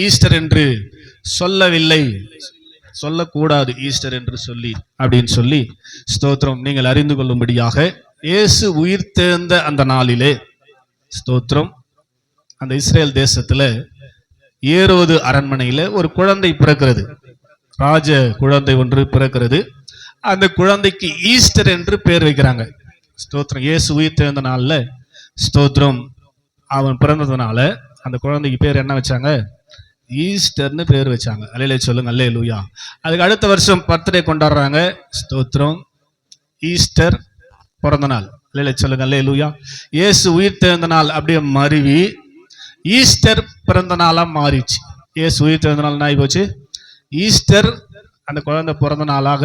Easter என்று சொல்லவில்லை, சொல்லக்கூடாது ஈஸ்டர் என்று சொல்லி அப்படின்னு சொல்லி ஸ்தோத்திரம் நீங்கள் அறிந்து கொள்ளும்படியாக இயேசு உயிர் தேர்ந்த அந்த நாளிலே ஸ்தோத்திரம் அந்த இஸ்ரேல் தேசத்துல ஏரோது அரண்மனையில ஒரு குழந்தை பிறக்கிறது, ராஜ குழந்தை ஒன்று பிறக்கிறது. அந்த குழந்தைக்கு ஈஸ்டர் என்று பேர் வைக்கிறாங்க. ஸ்தோத்திரம் இயேசு உயிர் தேர்ந்த நாள்ல ஸ்தோத்திரம் அவன் பிறந்ததுனால அந்த குழந்தைக்கு பேர் என்ன வச்சாங்க? ஈஸ்டர்னு பேர் வச்சாங்க. அல்லேலூயா சொல்லுங்க, அல்லேலூயா. அதுக்கு அடுத்த வருஷம் பர்த்டே கொண்டாடுறாங்க. ஸ்தோத்திரம் ஈஸ்டர் பிறந்த நாள். அல்லேலூயா சொல்லுங்க, அல்லேலூயா. இயேசு உயிர் தேர்ந்த நாள் அப்படியே மருவி ஈஸ்டர் பிறந்த நாளா மாறிச்சு. இயேசு உயிர் தேர்ந்த நாள் ஆகி போச்சு. ஈஸ்டர் அந்த குழந்தை பிறந்த நாளாக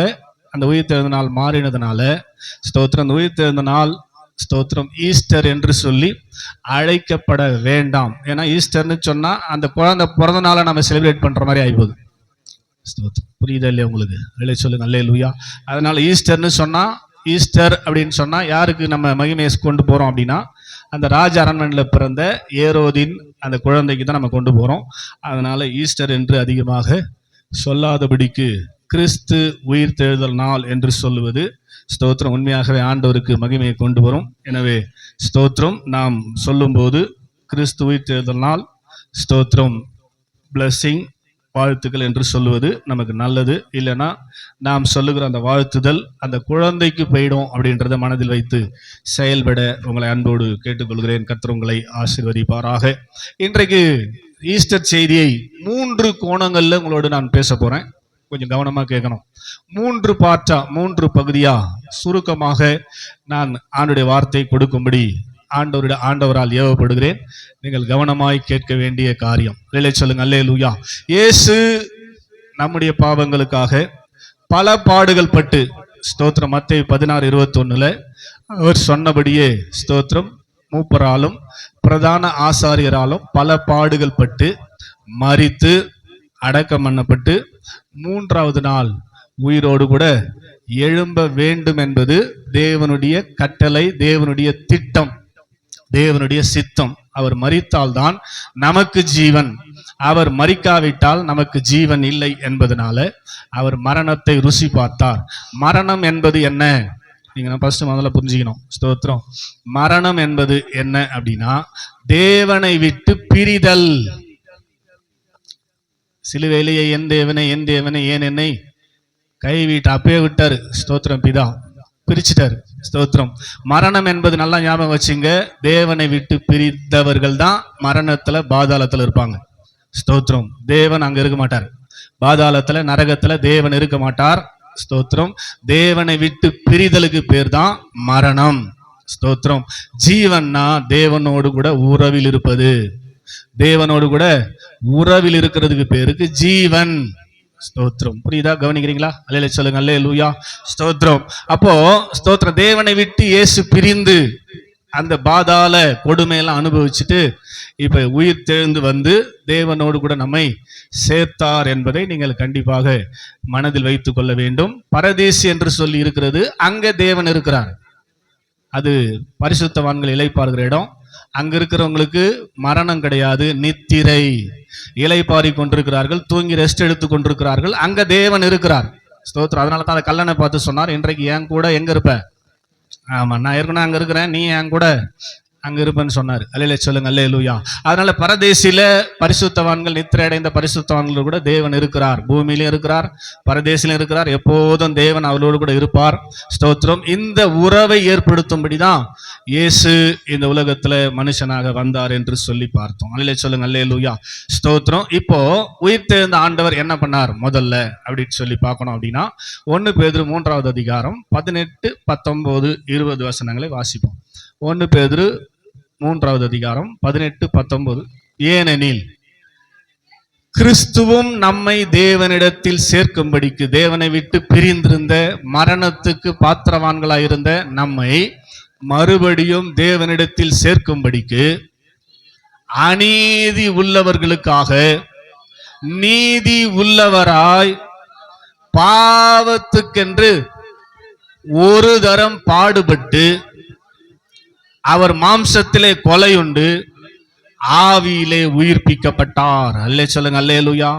அந்த உயிர் தேர்ந்த நாள் மாறினதுனால ஸ்தோத்திரம் அந்த உயிர் தேர்ந்த நாள் ஸ்தோத்திரம் ஈஸ்டர் என்று சொல்லி அழைக்கப்பட வேண்டாம். ஏன்னா ஈஸ்டர்னு சொன்னா அந்த குழந்தை பிறந்த நாளை நம்ம செலிப்ரேட் பண்ற மாதிரி ஆயிப்போகுது. ஸ்தோத்திரம் புரியுதா இல்லையா உங்களுக்கு? அல்லேலூயா சொல்லுங்க, அல்லேலூயா. அதனால ஈஸ்டர்னு சொன்னா, ஈஸ்டர் அப்படின்னு சொன்னா யாருக்கு நம்ம மகிமையை கொண்டு போறோம் அப்படின்னா அந்த ராஜ அரண்மனையில் பிறந்த ஏரோதின் அந்த குழந்தைக்கு தான் நம்ம கொண்டு போறோம். அதனால ஈஸ்டர் என்று அதிகமாக சொல்லாதபடிக்கு கிறிஸ்து உயிர் தேர்தல் நாள் என்று சொல்லுவது ஸ்தோத்திரம் உண்மையாகவே ஆண்டவருக்கு மகிமையை கொண்டு வரும். எனவே ஸ்தோத்திரம் நாம் சொல்லும்போது கிறிஸ்து உயிர் தேர்தல் நாள் ஸ்தோத்திரம் பிளஸிங் வாழ்த்துக்கள் என்று சொல்லுவது நமக்கு நல்லது. இல்லைன்னா நாம் சொல்லுகிற அந்த வாழ்த்துதல் அந்த குழந்தைக்கு போயிடும் அப்படின்றத மனதில் வைத்து செயல்பட உங்களை அன்போடு கேட்டுக்கொள்கிறேன். கர்த்தர் உங்களை ஆசீர்வதிப்பாராக. இன்றைக்கு ஈஸ்டர் செய்தியை 3 கோணங்கள்ல உங்களோடு நான் பேச போறேன். கொஞ்சம் கவனமா கேட்கணும். 3 பார்ட்டா, 3 பகுதியா சுருக்கமாக நான் ஆண்டுடைய வார்த்தை கொடுக்கும்படி ஆண்டவரால் ஏவப்படுகிறேன். நீங்கள் கவனமாய் கேட்க வேண்டிய காரியம். அல்லேலூயா சொல்லுங்க, அல்லேலூயா. இயேசு நம்முடைய பாவங்களுக்காக பல பாடுகள் பட்டு ஸ்தோத்திரம் மத்தேயு 16:21 அவர் சொன்னபடியே ஸ்தோத்திரம் மூப்பராலும் பிரதான ஆசாரியராலும் பல பாடுகள் பட்டு மரித்து அடக்கம் பண்ணப்பட்டு 3வது நாள் உயிரோடு கூட எழும்ப வேண்டும் என்பது தேவனுடைய கட்டளை, தேவனுடைய திட்டம், தேவனுடைய சித்தம். அவர் மரித்தால்தான் நமக்கு ஜீவன், அவர் மரிக்காவிட்டால் நமக்கு ஜீவன் இல்லை என்பதனால அவர் மரணத்தை ருசி பார்த்தார். மரணம் என்பது என்ன? நீங்க ஃபர்ஸ்ட் முதல்ல புரிஞ்சுக்கணும். ஸ்தோத்திரம் மரணம் என்பது என்ன அப்படின்னா தேவனை விட்டு பிரிதல். சிலுவையிலேயே என் தேவனை ஏன் என்னை கைவிட்டு அப்பே விட்டாரு. ஸ்தோத்திரம் பிதா பிரிச்சுட்டாரு. ஸ்தோத்திரம் மரணம் என்பது நல்லா ஞாபகம் வச்சுங்க, தேவனை விட்டு பிரித்தவர்கள் தான் மரணத்துல பாதாளத்துல இருப்பாங்க. ஸ்தோத்திரம் தேவன் அங்க இருக்க மாட்டார். பாதாளத்துல நரகத்துல தேவன் இருக்க மாட்டார். ஸ்தோத்திரம் தேவனை விட்டு பிரிதலுக்கு பேர் தான் மரணம். ஸ்தோத்திரம் ஜீவன்னா தேவனோடு கூட உறவில் இருப்பது, தேவனோடு கூட உறவில் இருக்கிறதுக்கு பேருக்கு ஜீவன். ஸ்தோத்திரம் புரியுதா? கவனிக்கிறீங்களா? அல்லேலூயா சொல்லுங்க, அல்லேலூயா. ஸ்தோத்திரம். அப்போ ஸ்தோத்திரம் தேவனை விட்டு இயேசு பிரிந்து அந்த பாதாள கொடுமையெல்லாம் அனுபவிச்சுட்டு இப்ப உயிர் தெழுந்து வந்து தேவனோடு கூட நம்மை சேர்த்தார் என்பதை நீங்கள் கண்டிப்பாக மனதில் வைத்துக் கொள்ள வேண்டும். பரதேசி என்று சொல்லி இருக்கிறது, அங்க தேவன் இருக்கிறார். அது பரிசுத்தவான்கள் இளைப்பாறுகிற இடம். அங்க இருக்கிறவங்களுக்கு மரணம் கிடையாது, நித்திரை. இளைப்பாரி கொண்டிருக்கிறார்கள், தூங்கி ரெஸ்ட் எடுத்து கொண்டிருக்கிறார்கள். அங்க தேவன் இருக்கிறார். ஸ்தோத்திரம். அதனால தான் அந்த கல்லனை பார்த்து சொன்னார், இன்றைக்கு என் கூட எங்க இருப்ப? ஆமா, நான் ஏற்கனவே அங்க இருக்கிறேன், நீ என் கூட அங்க இருப்பேன்னு சொன்னார். அல்லேலூயா சொல்லுங்க, அல்லேலூயா. அதனால பரதேசில பரிசுத்தவான்கள், நித்திரை அடைந்த பரிசுத்தவான்கள் கூட தேவன் இருக்கிறார். பூமியிலும் இருக்கிறார், பரதேசிலும் இருக்கிறார். எப்போதும் தேவன் அவளோடு கூட இருப்பார். ஸ்தோத்திரம். இந்த உறவை ஏற்படுத்தும்படிதான் இயேசு இந்த உலகத்துல மனுஷனாக வந்தார் என்று சொல்லி பார்த்தோம். அல்லேலூயா சொல்லுங்க, அல்லேலூயா. ஸ்தோத்திரம். இப்போ உயிர் தெழுந்த ஆண்டவர் என்ன பண்ணார் முதல்ல அப்படின்னு சொல்லி பார்க்கணும் அப்படின்னா 1 பேதுரு 3வது அதிகாரம் 18, 19, 20 வசனங்களை வாசிப்போம். 1 பேதுரு 3வது அதிகாரம் 18, 19. ஏனெனில் கிறிஸ்துவும் நம்மை தேவனிடத்தில் சேர்க்கும்படிக்கு, தேவனை விட்டு பிரிந்திருந்த மரணத்துக்கு பாத்திரவான்களாயிருந்த நம்மை மறுபடியும் தேவனிடத்தில் சேர்க்கும்படிக்கு அநீதி உள்ளவர்களுக்காக நீதி உள்ளவராய் பாவத்துக்கென்று ஒரு தரம் பாடுபட்டு அவர் மாம்சத்திலே கொலையுண்டு ஆவியிலே உயிர்ப்பிக்கப்பட்டார். அல்லே சொல்லுங்க, அல்லேலூயா.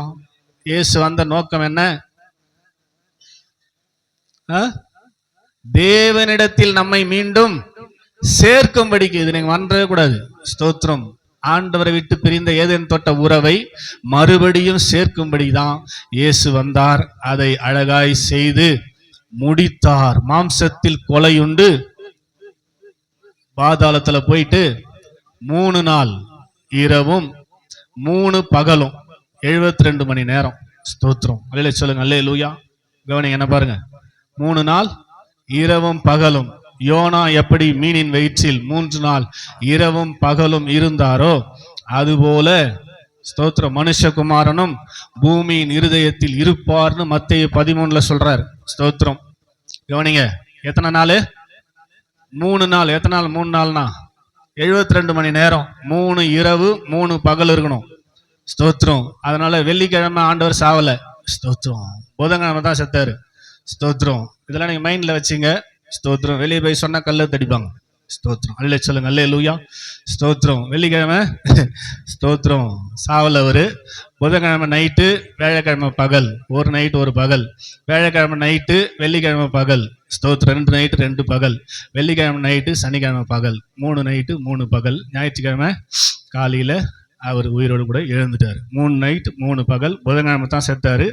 இயேசு வந்த நோக்கம் என்ன? தேவனிடத்தில் நம்மை மீண்டும் சேர்க்கும்படிக்கு. இது நீங்க வந்தவே கூடாது. ஸ்தோத்திரம். ஆண்டவரை விட்டு பிரிந்த ஏதேன் தோட்ட உறவை மறுபடியும் சேர்க்கும்படிதான் இயேசு வந்தார். அதை அழகாய் செய்து முடித்தார். மாம்சத்தில் கொலையுண்டு பாதாளத்துல போயிட்டு 3 நாள் இரவும் 3 பகலும் 72 மணி நேரம். ஸ்தோத்திரம். அல்லே சொல்லுங்க, அல்லேலூயா. கவனிங்க, என்ன பாருங்க, 3 நாள் இரவும் பகலும். யோனா எப்படி மீனின் வயிற்றில் 3 நாள் இரவும் பகலும் இருந்தாரோ அதுபோல ஸ்தோத்திரம் மனுஷகுமாரனும் பூமியின் இருதயத்தில் இருப்பார்னு மத்தேயு 13 சொல்றார். ஸ்தோத்திரம். கவனிங்க, எத்தனை நாள்? 3 நாள். எத்தனை நாள்? 3 நாள்னா 72 மணி நேரம். 3 இரவு 3 பகல் இருக்கணும். ஸ்தோத்திரம். அதனால வெள்ளிக்கிழமை ஆண்டவர் சாவல. ஸ்தோத்திரம். புதன்கிழமை தான் செத்தாரு. ஸ்தோத்திரம். இதெல்லாம் நீங்க மைண்ட்ல வச்சுங்க. ஸ்தோத்திரம். வெளியே போய் சொன்னா கல்ல தடிப்பாங்க. ஸ்தோத்திரம். அல்லே சொல்லுங்க, அல்லேலூயா. ஸ்தோத்திரம். வெள்ளிக்கிழமை ஸ்தோத்திரம் சாவல அவரு. புதன்கிழமை நைட்டு, வியாழக்கிழமை பகல். ஒரு நைட்டு ஒரு பகல். வியாழக்கிழமை நைட்டு, வெள்ளிக்கிழமை பகல். ஸ்தோத்திரம். 2 நைட்டு 2 பகல். வெள்ளிக்கிழமை நைட்டு, சனிக்கிழமை பகல். 3 நைட்டு 3 பகல். ஞாயிற்றுக்கிழமை காலையில அவர் உயிரோடு கூட எழுந்துட்டாரு. 3 நைட் 3 பகல். புதன்கிழமை தான் செத்தாரு.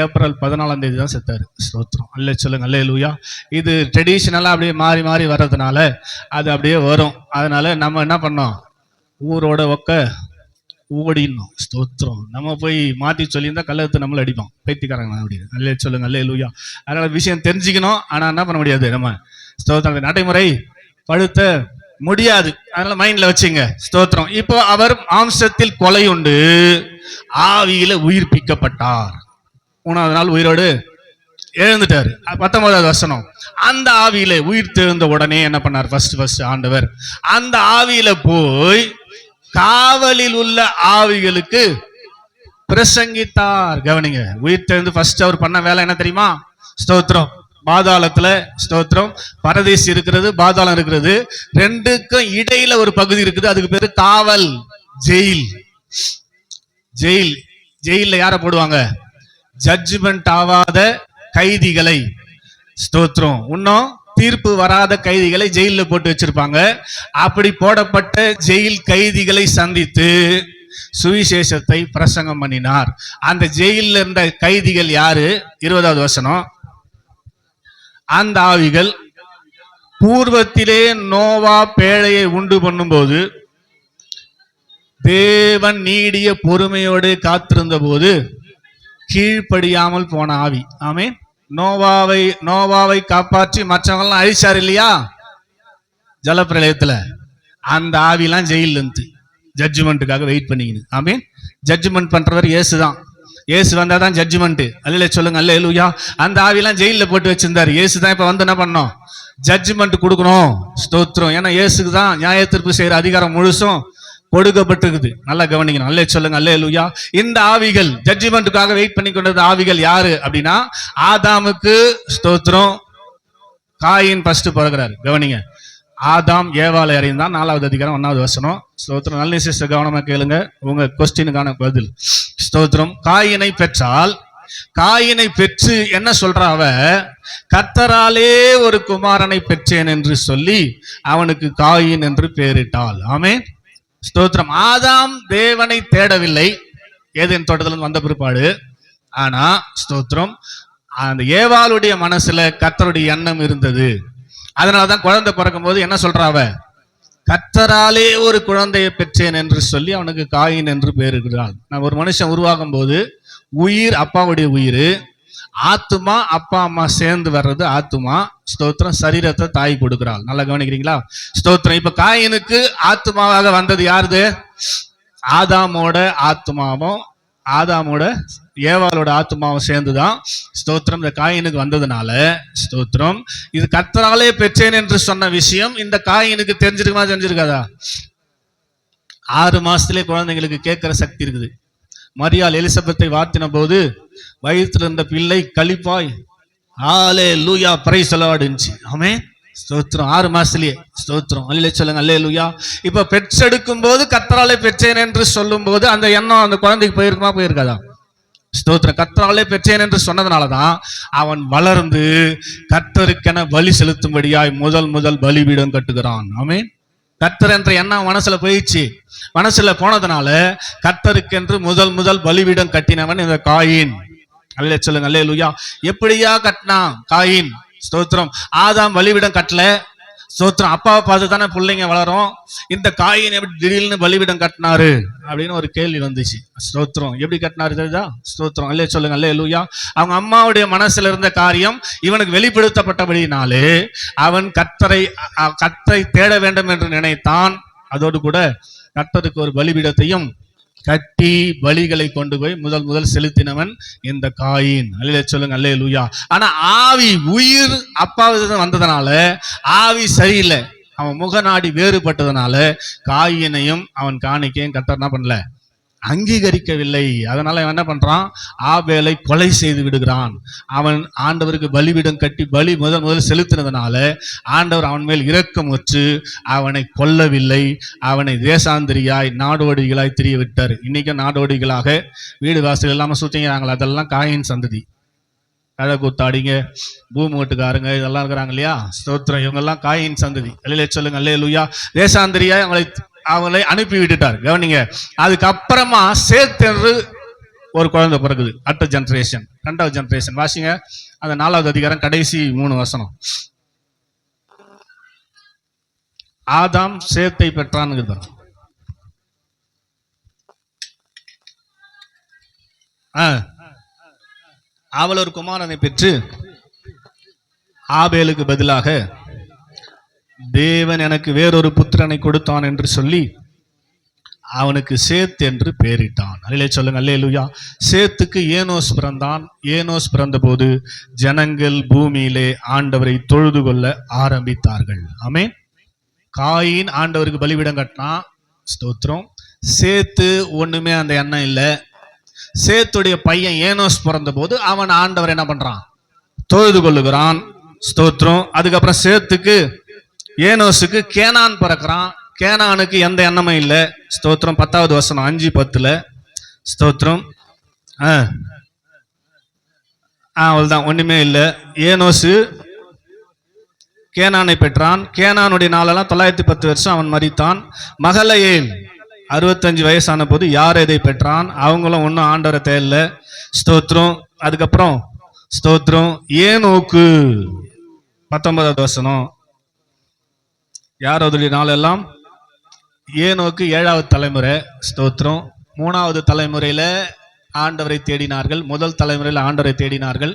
ஏப்ரல் 14ஆம் தேதி தான் செத்தாரு. ஸ்தோத்திரம். அல்லே சொல்லுங்க, அல்லேலூயா. இது ட்ரெடிஷனலா அப்படியே மாறி மாறி வர்றதுனால அது அப்படியே வரும். அதனால நம்ம என்ன பண்ணோம், ஊரோட ஓடிடணும். ஸ்தோத்திரம். நம்ம போய் மாற்றி சொல்லியிருந்தா கல்லெடுத்து நம்மள அடிப்போம், பைத்தியக்காரங்க அப்படின்னு. அல்லே சொல்லுங்க, அல்லேலூயா. அதனால விஷயம் தெரிஞ்சுக்கணும். ஆனா என்ன பண்ண முடியாது, நம்ம ஸ்தோத்திரம் நடைமுறை படுத்த முடியாது. அதனால மைண்ட்ல வச்சுங்க. ஸ்தோத்திரம். இப்போ அவர் மாம்சத்தில் கொலை உண்டு ஆவியில உயிர்ப்பிக்கப்பட்டார். 3ஆவது நாள் உயிரோடு எழுந்துட்டாரு. 19வது வசனம். அந்த ஆவியில உயிர் தெழுந்த உடனே என்ன பண்ணார்? ஃபர்ஸ்ட் ஆண்டவர் அந்த ஆவியில போய் காவலில் உள்ள ஆவிகளுக்கு பிரசங்கித்தார். கவனிங்க, உயிர் தெழுந்து ஃபர்ஸ்ட் அவர் பண்ண வேலை என்ன தெரியுமா? ஸ்தோத்திரம். பாதாளத்துல ஸ்தோத்திரம் பரதேசி இருக்கிறது, பாதாளம் இருக்கிறது. 2க்கும் இடையில ஒரு பகுதி இருக்குது. அதுக்கு பேரு காவல், ஜெயில். ஜெயில்ல யார போடுவாங்க? ஜட்ஜ்மெண்ட் ஆகாத கைதிகளை. ஸ்தோத்திரம். இன்னும் தீர்ப்பு வராத கைதிகளை ஜெயில போட்டு வச்சிருப்பாங்க. அப்படி போடப்பட்ட ஜெயில் கைதிகளை சந்தித்து சுவிசேஷத்தை பிரசங்கம் பண்ணினார். அந்த ஜெயில இருந்த கைதிகள் யாரு? 20வது வசனம். அந்த ஆவிகள் பூர்வத்திலே நோவா பேழையை உண்டு பண்ணும்போது தேவன் நீடிய பொறுமையோடு காத்திருந்த போது கீழ்ப்படியாமல் போன ஆவி. ஆமென். நோவாவை காப்பாற்றி மற்றவங்களாம் அழிச்சார் இல்லையா ஜலப்பிரளயத்துல? அந்த ஆவிலாம் ஜெயில இருந்து ஜட்ஜ்மெண்ட்டுக்காக வெயிட் பண்ணிக்கிது. ஆமென். ஜட்ஜ்மெண்ட் பண்றவர் இயேசுதான். இயேசு வந்தாதான் ஜட்ஜ்மெண்ட். அல்ல சொல்லுங்க, அல்லேலூயா. அந்த ஆவிலாம் ஜெயில போட்டு வச்சிருந்தாரு. இயேசு தான் இப்ப வந்து என்ன பண்ணோம்? ஜட்ஜ்மெண்ட் கொடுக்கணும். ஸ்தோத்திரம். ஏன்னா இயேசுக்கு தான் நியாய தீர்ப்பு செய்யற அதிகாரம் முழுசும் கொடுக்கப்பட்டிருக்குது. நல்லா கவனிக்கணும். அல்லே சொல்லுங்க, அல்லேலூயா. இந்த ஆவிகள் ஜட்ஜ்மெண்ட்டுக்காக வெயிட் பண்ணி கொண்டது ஆவிகள் யாரு அப்படின்னா, ஆதாமுக்கு ஸ்தோத்திரம் காயின் ஃபர்ஸ்ட் பிறகுறாரு. கவனிங்க, ஆதாம் ஏவாளை அறிந்தான். 4வது அதிகாரம் 1வது வசனம். ஸ்தோத்திரம். நல்ல சிஸ்டர் கவனமா கேளுங்க, உங்க கொஸ்டினுக்கான பதில். ஸ்தோத்திரம். காயினை பெற்றால், காயினை பெற்று என்ன சொல்றா அவ? கர்த்தராலே ஒரு குமாரனை பெற்றேன் என்று சொல்லி அவனுக்கு காயின் என்று பெயரிட்டாள். ஆமென். ஸ்தோத்திரம். ஆதாம் தேவனை தேடவில்லை ஏதேன் தோட்டத்துல வந்த பிற்பாடு. ஆனா ஸ்தோத்திரம், அந்த ஏவாளுடைய மனசுல கர்த்தருடைய எண்ணம் இருந்தது. அதனாலதான் குழந்தை பிறக்கும் போது என்ன சொல்றாவ? கர்த்தராலே ஒரு குழந்தையை பெற்றேன் என்று சொல்லி அவனுக்கு காயின் என்று பெயரிடுகிறாள். நான் ஒரு மனுஷன் உருவாகும் போது உயிர் அப்பாவுடைய உயிர், ஆத்துமா அப்பா அம்மா சேர்ந்து வர்றது ஆத்துமா. ஸ்தோத்திரம். சரீரத்தை தாய் கொடுக்கிறாள். நல்லா கவனிக்கிறீங்களா? ஸ்தோத்திரம். இப்ப காயினுக்கு ஆத்துமாவாக வந்தது யாருது? ஆதாமோட ஆத்துமாவும் ஆதாமோட ஏவாளோட ஆத்துமாவும் சேர்ந்துதான் ஸ்தோத்திரம் இந்த காயினுக்கு வந்ததுனால ஸ்தோத்திரம் இது கர்த்தராலே பெற்றேன் என்று சொன்ன விஷயம் இந்த காயினுக்கு தெரிஞ்சிருக்குமா? தெரிஞ்சிருக்காதா? 6 மாசத்திலே குழந்தைங்களுக்கு கேட்கிற சக்தி இருக்குது. மரியாள் எலிசபெத்தை வார்த்தின போது வயிற்றுல இருந்த பிள்ளை களிப்பாய் ஹல்லேலூயா பிரைஸ் தி லார்ட். ஆமென். ஸ்தோத்திரம். 6 மாசத்திலேயே. ஸ்தோத்திரம். அல்லேலூயா சொல்லுங்க. அல்லேலூயா. இப்ப பெற்றெடுக்கும் போது கர்த்தராலே பெற்றேன் என்று சொல்லும் போது அந்த எண்ணம் அந்த குழந்தைக்கு போயிருக்குமா, போயிருக்காதா? ஸ்தோத்திரம். கர்த்தராலே பெற்றேன் என்று சொன்னதுனாலதான் அவன் வளர்ந்து கர்த்தருக்கென பலி செலுத்தும்படியாய் முதல் பலிபீடம் கட்டுகிறான். ஆமென். கர்த்தர் என்ற எண்ணம் மனசுல போயிடுச்சு. மனசுல போனதுனால கர்த்தருக்கென்று முதல் பலிபீடம் கட்டினவன் இந்த காயின். அல்லேலூயா சொல்லுங்க. அல்லேலூயா. எப்படியா கட்டினான் காயின்? ஸ்தோத்திரம். ஆதாம் பலிபீடம் கட்டல. ஸ்தோத்திரம். அப்பாவை பார்த்து தானே பிள்ளைங்க வளரும். இந்த காயின் எப்படி திடீர்னு பலிபீடம் கட்டினாரு அப்படின்னு ஒரு கேள்வி வந்துச்சு. ஸ்தோத்திரம். எப்படி கட்டினாரு தெரியுதா? ஸ்தோத்திரம். அல்லேலூயா சொல்லுங்க. அல்லேலூயா. அவங்க அம்மாவுடைய மனசுல இருந்த காரியம் இவனுக்கு வெளிப்படுத்தப்பட்டபடினாலே அவன் கர்த்தரை தேட வேண்டும் என்று நினைத்தான். அதோடு கூட கர்த்தருக்கு ஒரு பலிபீடத்தையும் கட்டி பலிகளை கொண்டு போய் முதல் செலுத்தினவன் இந்த காயின். அல்லேலூயா சொல்லுங்க. அல்லேலூயா. ஆனா ஆவி உயிர் அப்பாவது வந்ததுனால ஆவி சரியில்லை. அவன் முகநாடி வேறுபட்டதுனால காயினையும் அவன் காணிக்கையும் கர்த்தர் என்ன பண்ணல, அங்கீகரிக்கவில்லை. அதனால அவன் என்ன பண்றான்? ஆபேலை கொலை செய்து விடுகிறான். அவன் ஆண்டவருக்கு பலிபீடம் கட்டி பலி முதல் செலுத்தினதுனால ஆண்டவர் அவன் மேல் இரக்கம் வச்சு அவனை கொல்லவில்லை. அவனை தேசாந்திரியாய் நாடோடிகளாய் திரிய விட்டார். இன்னைக்கு நாடோடிகளாக வீடு வாசல் இல்லாம சுத்திங்கிறாங்களா, அதெல்லாம் காயின் சந்ததி. கதை கூத்தாடிங்க, பூமி வீட்டுக்காரங்க இதெல்லாம் இருக்கிறாங்க இல்லையா? ஸ்தோத்திரம். இவங்கெல்லாம் காயின் சந்ததி. அல்லேலூயா சொல்லுங்க. அல்லேலூயா. தேசாந்திரியாய் அவங்களை அனுப்பி விட்டுட்டார். கவனிங்க. அதுக்கப்புறமா சேத் என்று ஒரு குழந்தை பிறகுது. அடுத்த ஜெனரேஷன், 2வது ஜெனரேஷன். வாசிங்க அந்த 4வது அதிகாரம் கடைசி 3 வசனம். ஆதாம் சேத்தை பெற்றான்னு. அவள் ஒரு குமாரனை பெற்று ஆபேலுக்கு பதிலாக தேவன் எனக்கு வேறொரு புத்திரனை கொடுத்தான் என்று சொல்லி அவனுக்கு சேத் என்று பெயரிட்டான். அல்லேலூயா சொல்லுங்க. அல்லேலூயா. சேத்துக்கு ஏனோஸ் பிறந்தான். ஏனோஸ் பிறந்த போது ஜனங்கள் பூமியிலே ஆண்டவரை தொழுது கொள்ள ஆரம்பித்தார்கள். ஆமென். காயின் ஆண்டவருக்கு பலிபீடம் கட்டினான். ஸ்தோத்திரம். சேத்து ஒண்ணுமே அந்த எண்ணம் இல்லை. சேத்துடைய பையன் ஏனோஸ் பிறந்த போது அவன் ஆண்டவர் என்ன பண்றான்? தொழுது கொள்ளுகிறான். ஸ்தோத்திரம். அதுக்கப்புறம் சேத்துக்கு ஏனோசுக்கு கேனான் பிறக்கிறான். கேனானுக்கு எந்த எண்ணமும் இல்லை. ஸ்தோத்திரம். 10வது வசனம் 5:10. ஸ்தோத்திரம். அவ்வளவுதான், ஒண்ணுமே இல்லை. ஏனோசு கேனானை பெற்றான். கேனானுடைய நாளெல்லாம் 910 வருஷம் அவன் மரித்தான். மகலயேல் 65 வயசான போது யாரேதை பெற்றான். அவங்களும் ஒன்னும் ஆண்டவரை தேடல. ஸ்தோத்திரம். அதுக்கப்புறம் ஸ்தோத்திரம். ஏனோக்கு 19வது வசனம். யாரோடைய நாளெல்லாம் ஏனோக்கு 7வது தலைமுறை. ஸ்தோத்திரம். 3வது தலைமுறையில ஆண்டவரை தேடினார்கள். முதல் தலைமுறையில் ஆண்டவரை தேடினார்கள்.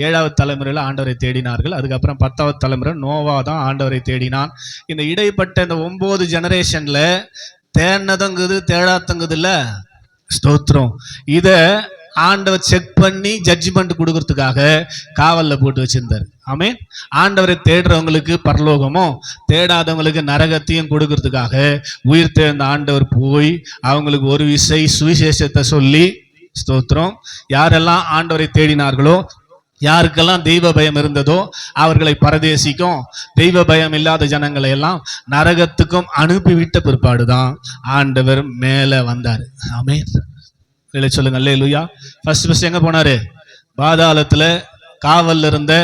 7வது தலைமுறையில் ஆண்டவரை தேடினார்கள். அதுக்கப்புறம் 10வது தலைமுறை நோவா தான் ஆண்டவரை தேடினான். இந்த இடைப்பட்ட இந்த 9 ஜெனரேஷன்ல தேடினதுங்குது தேடாதங்குது இல்ல. ஸ்தோத்திரம். இத ஆண்டவர் செக் பண்ணி ஜட்ஜ்மெண்ட் கொடுக்கறதுக்காக காவல்ல போட்டு வச்சிருந்தார். ஆமென். ஆண்டவரை தேடுறவங்களுக்கு பரலோகமும் தேடாதவங்களுக்கு நரகத்தையும் கொடுக்கறதுக்காக உயிர் தேர்ந்த ஆண்டவர் போய் அவங்களுக்கு ஒரு விசை சுவிசேஷத்தை சொல்லி, ஸ்தோத்திரம், யாரெல்லாம் ஆண்டவரை தேடினார்களோ, யாருக்கெல்லாம் தெய்வ பயம் இருந்ததோ அவர்களை பரதேசிக்கும், தெய்வ பயம் இல்லாத ஜனங்களை எல்லாம் நரகத்துக்கும் அனுப்பிவிட்ட பிற்பாடுதான் ஆண்டவர் மேல வந்தார். ஆமென். சொல்லுங்க. அல்லேலூயா. ஃபர்ஸ்ட் எங்க போனாரு? பாதாளத்துல காவல்ல இருந்த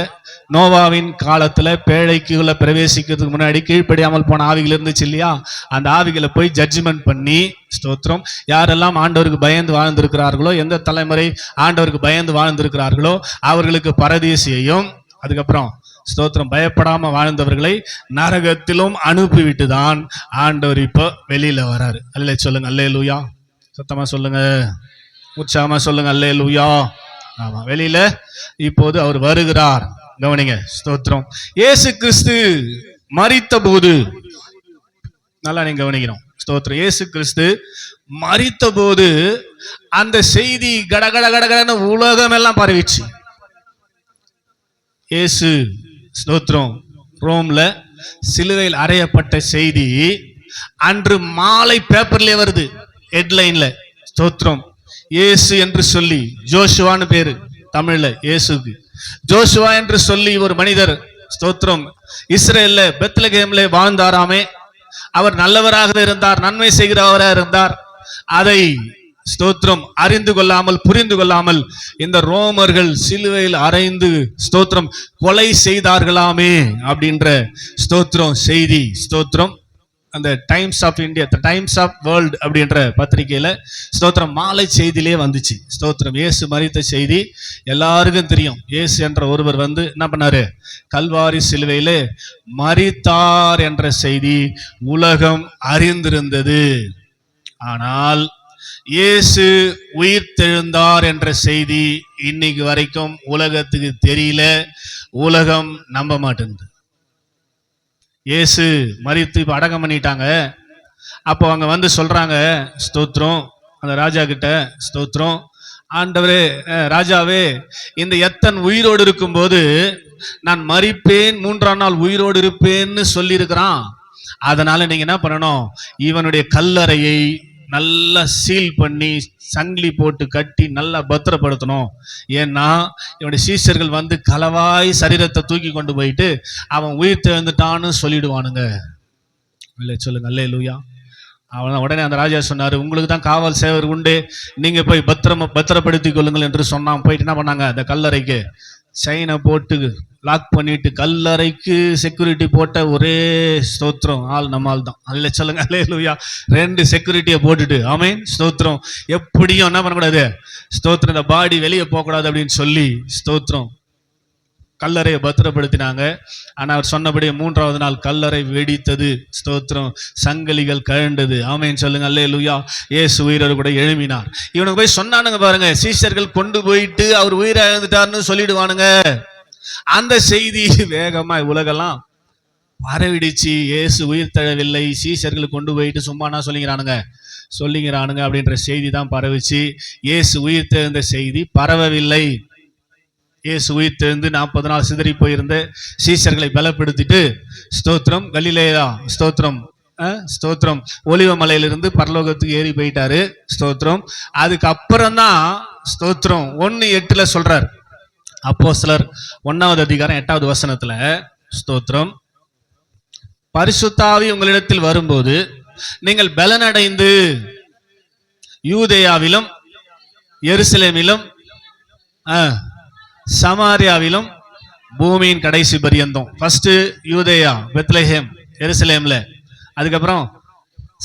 நோவாவின் காலத்துல பேழைக்குள்ள பிரவேசிக்கிறதுக்கு முன்னாடி கீழ்ப்படியாமல் போன ஆவிகள் இருந்துச்சு இல்லையா? அந்த ஆவிகளை போய் ஜட்ஜ்மெண்ட் பண்ணி, ஸ்தோத்திரம், யாரெல்லாம் ஆண்டவருக்கு பயந்து வாழ்ந்திருக்கிறார்களோ, எந்த தலைமுறை ஆண்டவருக்கு பயந்து வாழ்ந்திருக்கிறார்களோ அவர்களுக்கு பரதேசியையும், அதுக்கப்புறம் ஸ்தோத்திரம் பயப்படாம வாழ்ந்தவர்களை நரகத்திலும் அனுப்பிவிட்டு தான் ஆண்டவர் இப்போ வெளியில வராரு. அல்லே சொல்லுங்க. அல்லேலூயா. சத்தமா சொல்லுங்க, உற்சாகமா சொல்லுங்க. அல்லேலூயா. ஆமா, வெளியில இப்போது அவர் வருகிறார். கவனிங்க. ஸ்தோத்திரம். இயேசு கிறிஸ்து மரித்த போது, நல்லா நீங்க கவனிக்கணும். ஸ்தோத்திரம். இயேசு கிறிஸ்து மரித்த போது அந்த செய்தி கடகட கடகடன்னு உலகம் எல்லாம் பரவிச்சு. இயேசு, ஸ்தோத்திரம், ரோம்ல சிலுவையில் அறையப்பட்ட செய்தி அன்று மாலை பேப்பர்லயே வருது, ஹெட்லைன்ல. ஸ்தோத்திரம். இயேசு என்று சொல்லி, ஜோஷுவான்னு பேரு தமிழ்ல இயேசுக்கு, ஜோஷுவா என்று சொல்லி ஒரு மனிதர், ஸ்தோத்திரம். இஸ்ரேல்ல பெத்லகேம்ல வாழ்ந்தாராமே, அவர் நல்லவராக இருந்தார், நன்மை செய்கிறவராக இருந்தார். அதை ஸ்தோத்திரம் அறிந்து கொள்ளாமல் புரிந்து கொள்ளாமல் இந்த ரோமர்கள் சிலுவையில் அறைந்து ஸ்தோத்திரம் கொலை செய்தார்களாமே அப்படின்ற ஸ்தோத்திரம் செய்தி ஸ்தோத்திரம் அந்த டைம்ஸ் ஆஃப் இந்தியா, டைம்ஸ் ஆஃப் வேர்ல்ட் அப்படின்ற பத்திரிகையில ஸ்தோத்திரம் மாலை செய்தியிலே வந்துச்சு. ஸ்தோத்திரம் இயேசு மரித்த செய்தி எல்லாருக்கும் தெரியும். இயேசு என்ற ஒருவர் என்ன பண்ணாரு, கல்வாரி சிலுவையிலே மரித்தார் என்ற செய்தி உலகம் அறிந்திருந்தது. ஆனால் இயேசு உயிர்த்தெழுந்தார் என்ற செய்தி இன்னைக்கு வரைக்கும் உலகத்துக்கு தெரியல, உலகம் நம்ப மாட்டேங்குது. இயேசு மரித்து இப்ப அடக்கம் பண்ணிட்டாங்க. அப்போ அவங்க சொல்றாங்க ஸ்தோத்திரம் அந்த ராஜா கிட்ட, ஸ்தோத்திரம் ஆண்டவரே ராஜாவே, இந்த எத்தன் உயிரோடு இருக்கும்போது நான் மரிப்பேன், 3ஆம் நாள் உயிரோடு இருப்பேன்னு சொல்லி இருக்கிறான். அதனால நீங்க என்ன பண்ணணும், இவனுடைய கல்லறையை நல்லா சீல் பண்ணி சங்கிலி போட்டு கட்டி நல்லா பத்திரப்படுத்தணும். ஏன்னா இவனுடைய சீஷர்கள் களவாய் சரீரத்தை தூக்கி கொண்டு போயிட்டு அவன் உயிர் தெழுந்துட்டான்னு சொல்லிடுவானுங்க. இல்லை சொல்லுங்க அல்லேலூயா. அவன் உடனே அந்த ராஜா சொன்னாரு, உங்களுக்கு தான் காவல் சேவர் உண்டு, நீங்க போய் பத்திரப்படுத்திக் கொள்ளுங்கள் என்று சொன்னான். போயிட்டு என்ன பண்ணாங்க, அந்த கல்லறைக்கு செயினை போட்டு லாக் பண்ணிட்டு கல்லறைக்கு செக்யூரிட்டி போட்ட ஒரே ஸ்தோத்திரம் ஆள் நம்ம ஆள் தான். அல்ல சொல்லுங்க அல்லேலூயா. 2 செக்யூரிட்டியை போட்டுட்டு ஆமென் ஸ்தோத்திரம். எப்படியும் என்ன பண்ணக்கூடாது, ஸ்தோத்திரம் இந்த பாடி வெளியே போகக்கூடாது அப்படின்னு சொல்லி ஸ்தோத்திரம் கல்லறையை பத்திரப்படுத்தினாங்க. ஆனா அவர் சொன்னபடியே 3ஆவது நாள் கல்லறை வெடித்தது. ஸ்தோத்திரம் சங்கிலிகள் கழண்டது. ஆமென் சொல்லுங்க அல்லேலூயா. இயேசு உயிரோடு கூட எழும்பினார். இவனுக்கு போய் சொன்னானுங்க பாருங்க, சீஷர்கள் கொண்டு போயிட்டு அவர் உயிரை இழந்துட்டாருன்னு சொல்லிடுவானுங்க. அந்த செய்தி வேகமா உலகெல்லாம் பரவிடுச்சு. இயேசு உயிர் தழவில்லை, சீஷர்கள் கொண்டு போயிட்டு சும்மா சொல்லிங்கிறானுங்க அப்படின்ற செய்தி தான் பரவிச்சு. இயேசு உயிர் தெழுந்த செய்தி பரவவில்லை. இயேசு உயிர் தெழுந்து 40 நாள் சிதறி போயிருந்த சீஷர்களை பலப்படுத்திட்டு ஸ்தோத்திரம் கலிலேயா ஸ்தோத்திரம் ஸ்தோத்திரம் ஒலிவ மலையிலிருந்து பரலோகத்துக்கு ஏறி போயிட்டாரு. ஸ்தோத்திரம். அதுக்கப்புறம் தான் ஸ்தோத்திரம் 1:8 சொல்றார். அப்போஸ்தலர் 1ஆவது அதிகாரம் 8வது வசனத்துல ஸ்தோத்திரம், பரிசுத்த ஆவி உங்களிடத்தில் வரும்போது நீங்கள் பலனடைந்து யூதேயாவிலும் எருசலேமிலும் சமாரியாவிலும் பூமியின் கடைசி பரியந்தம். ஃபர்ஸ்ட் யூதேயா பெத்லஹேம் எருசலேம்ல, அதுக்கப்புறம்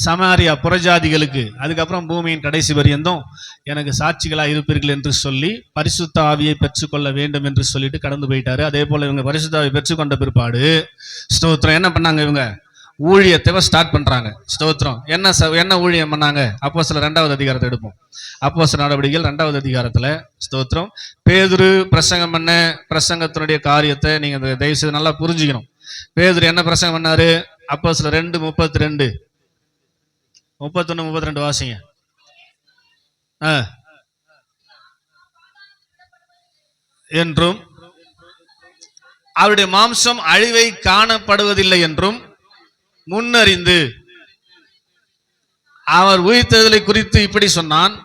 சமாரியா புறஜாதிகளுக்கு, அதுக்கப்புறம் பூமியின் கடைசி பரியந்தம் எனக்கு சாட்சிகளா இருப்பீர்கள் என்று சொல்லி பரிசுத்த ஆவியை பெற்றுக்கொள்ள வேண்டும் என்று சொல்லிட்டு கடந்து போயிட்டாரு. அதே போல இவங்க பரிசுத்த ஆவியை பெற்றுக்கொண்ட பிற்பாடு ஸ்தோத்திரம் என்ன பண்ணாங்க, இவங்க ஊழியத்தை ஸ்டார்ட் பண்றாங்க. ஸ்தோத்திரம் என்ன ஊழியம் பண்ணாங்க, அப்போஸ்தலர் 2வது அதிகாரத்தை எடுப்போம். அப்போஸ்தலர் நடவடிக்கைகள் 2வது அதிகாரத்துல ஸ்தோத்திரம் பேதுரு பிரசங்கம் பண்ண பிரசங்கத்தினுடைய காரியத்தை நீங்க தயவு செய்து நல்லா புரிஞ்சுக்கணும். பேதுரு என்ன பிரசங்கம் பண்ணாரு, அப்போஸ்தலர் 2:32 31-32 வாசிங்க. என்றும் அவருடைய மாம்சம் அழிவை காணப்படுவதில்லை என்றும் முன்னறிந்து அவர் உயிர்த்தெழுதலை குறித்து இப்படி சொன்னான்,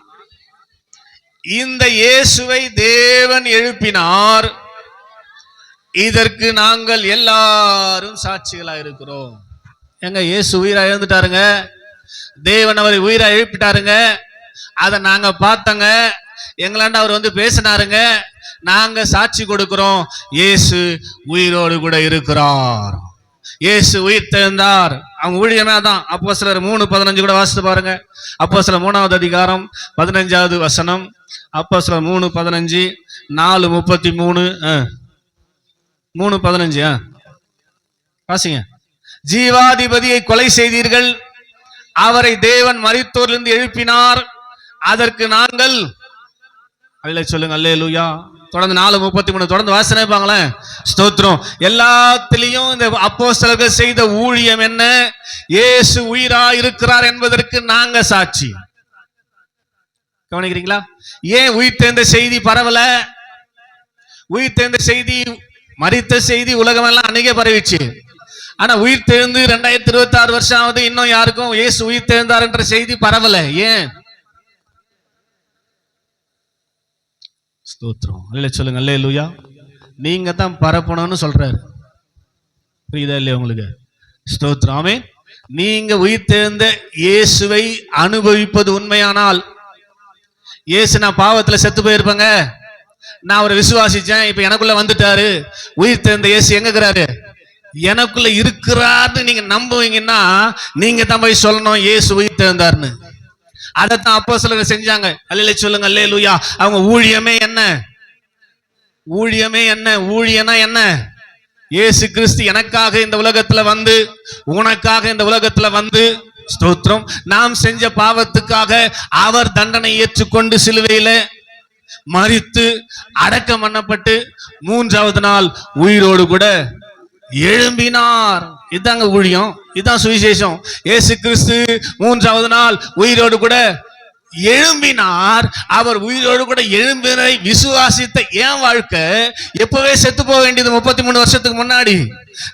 இந்த இயேசுவை தேவன் எழுப்பினார், இதற்கு நாங்கள் எல்லாரும் சாட்சிகளா இருக்கிறோம். எங்க இயேசு உயிரா எழுந்துட்டாருங்க, தேவன் அவரை உயிரா எழுப்பிட்டாருங்க, அதை நாங்க பார்த்தங்க, எங்களாண்ட அவர் பேசினாருங்க, நாங்க சாட்சி கொடுக்கிறோம், இயேசு உயிரோடு கூட இருக்கிறார், இயேசு உயிர் தெழுந்தார். அவங்க ஊழியமே தான். அப்போஸ்தலர் 3:15 கூட வாசித்து பாருங்க. அப்போஸ்தலர் 3வது அதிகாரம் 15வது வசனம். அப்போஸ்தலர் 3:15 4:33 3:15 வாசிங்க. ஜீவாதிபதியை கொலை செய்தீர்கள், அவரை தேவன் மரித்தோரிலிருந்து எழுப்பினார், அதற்கு நாங்கள் சொல்லுங்க அல்லேலூயா. தொடர்ந்து 4:33 தொடர்ந்து வாசனைப்பாங்களேன். ஸ்தோத்திரம். எல்லாத்திலையும் இந்த அப்போஸ்தலர்கள் செய்த ஊழியம் என்ன, இயேசு உயிரா இருக்கிறார் என்பதற்கு நாங்க சாட்சி. கவனிக்கிறீங்களா? ஏன் உயிர் தேர்ந்த செய்தி பரவல? உயிர் தேர்ந்த செய்தி, மரித்த செய்தி உலகம் எல்லாம் அன்னைக்கே பரவிச்சு. ஆனா உயிர் தேர்ந்து 2026 வருஷம் ஆகுது, இன்னும் யாருக்கும் இயேசு உயிர் தேர்ந்தார் என்ற செய்தி பரவல. ஏன்? ஸ்தோத்திரம். அல்ல சொல்லுங்க அல்லேலூயா. நீங்க தான் பரப்பணும்னு சொல்றாரு. புரியுதா இல்லையா உங்களுக்கு? ஸ்தோத்திரம். ஆமென். நீங்க உயிர்த்தெழுந்த இயேசுவை அனுபவிப்பது உண்மையானால், இயேசு நான் பாவத்துல செத்து போயிருப்பேங்க, நான் அவரை விசுவாசிச்சேன், இப்ப எனக்குள்ள வந்துட்டாரு, உயிர்த்தெழுந்த இயேசு எங்க இருக்கிறாரு, எனக்குள்ள இருக்கிறார்னு நீங்க நம்புவீங்கன்னா நீங்க தான் போய் சொல்லணும் இயேசு உயிர்த்தெழுந்தார்னு. அதைத்தான் அப்போஸ்தலர்கள் செஞ்சாங்க. அல்லேலூயா சொல்லுங்க, அல்லேலூயா. அவங்க ஊழியமே என்ன? ஊழியமே என்ன? ஊழியனா என்ன? இயேசு கிறிஸ்து எனக்காக இந்த உலகத்துல வந்து, உனக்காக இந்த உலகத்துல வந்து, ஸ்தோத்திரம், நாம் செஞ்ச பாவத்துக்காக அவர் தண்டனை ஏற்றுக்கொண்டு சிலுவையில மரித்து அடக்கம் பண்ணப்பட்டு 3வது நாள் உயிரோடு கூட எழும்பினார். இதாங்க ஊழியம், இதான் சுவிசேஷம். இயேசு கிறிஸ்து 3வது நாள் உயிரோடு கூட எழும்பினார். அவர் உயிரோடு கூட எழும்பினை விசுவாசித்த என் வாழ்க்கை எப்பவே செத்து போக வேண்டியது 33 வருஷத்துக்கு முன்னாடி.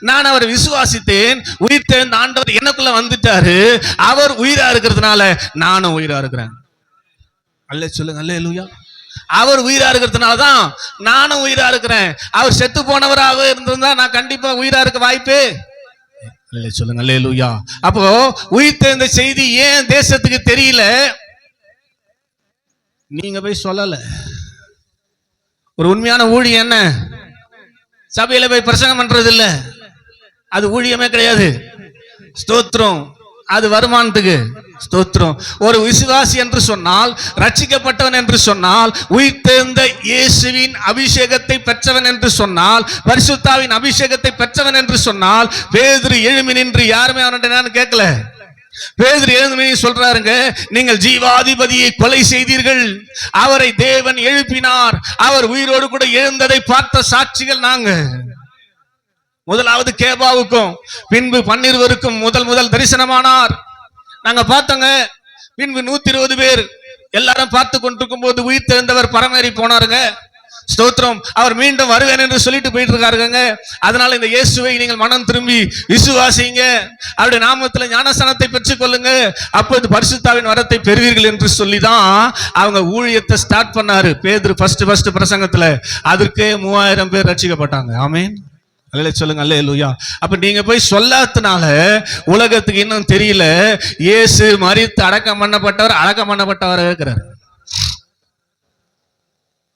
நான் அவரை விசுவாசித்தேன், உயிர்த்தெழுந்த ஆண்டவர் எனக்குள்ள வந்துட்டாரு. அவர் உயிரா இருக்கிறதுனால நானும் உயிரா இருக்கிறேன். அல்லேலூயா சொல்லுங்க, அல்லேலூயா. அவர் உயிரா இருக்கிறதுனாலதான் நானும் உயிரா இருக்கிறேன். அவர் செத்து போனவராக இருந்திருந்தா நான் கண்டிப்பா உயிரா இருக்க வாய்ப்பே இல்லை. சொல்லுங்க, அல்லேலூயா. அப்போ உயிர்த்தெழுந்த செய்தி ஏன் தேசத்துக்கு தெரியல? நீங்க போய் சொல்லல. ஒரு உண்மையான ஊழியம் என்ன? சபையில போய் பிரசங்கம் பண்றது இல்ல, அது ஊழியமே கிடையாது. ஸ்தோத்திரம், அது வருமானத்துக்கு. ஸ்தோத்திரம். ஒரு விசுவாசி என்று சொன்னால், ரட்சிக்கப்பட்டவன் என்று சொன்னால், உயிர்த்தெழுந்த இயேசுவின் அபிஷேகத்தை பெற்றவன் என்று சொன்னால், பரிசுத்தாவின் அபிஷேகத்தை பெற்றவன் என்று சொன்னால், பேதுரு எழும்பி நின்று யாருமே அவன்கிட்ட கேட்கல. பேதுரு எழும்பி சொல்றாருங்க, நீங்கள் ஜீவாதிபதியை கொலை செய்தீர்கள், அவரை தேவன் எழுப்பினார், அவர் உயிரோடு கூட எழுந்ததை பார்த்த சாட்சிகள் நாங்க. முதலாவது கேபாவுக்கும் பின்பு 12 முதல் தரிசனமானார், நாங்க பார்த்தோங்க. பின்பு 120 பேர் எல்லாரும் பார்த்து கொண்டிருக்கும் போது உயிர்த்தெழுந்தவர் பரமேறி போனாருங்க. ஸ்தோத்திரம். அவர் மீண்டும் வருவேன் என்று சொல்லிட்டு போயிட்டு இருக்காருங்க. அதனால இந்த இயேசுவை நீங்கள் மனம் திரும்பி விசுவாசிங்க, அவருடைய நாமத்துல ஞானஸ்நானத்தை பெற்றுக் கொள்ளுங்க, அப்போது பரிசுத்தாவின் வரத்தை பெறுவீர்கள் என்று சொல்லிதான் அவங்க ஊழியத்தை ஸ்டார்ட் பண்ணாரு பேதுரு. ஃபர்ஸ்ட் பிரசங்கத்துல அதற்கே 3000 பேர் ரட்சிக்கப்பட்டாங்க. ஆமென். அல்லேலூயா சொல்லுங்க, அல்லேலூயா. அப்ப நீங்க போய் சொல்லாதனால உலகத்துக்கு இன்னும் தெரியல இயேசு மரித்து அடக்கம் பண்ணப்பட்டவர் இருக்கிறார்.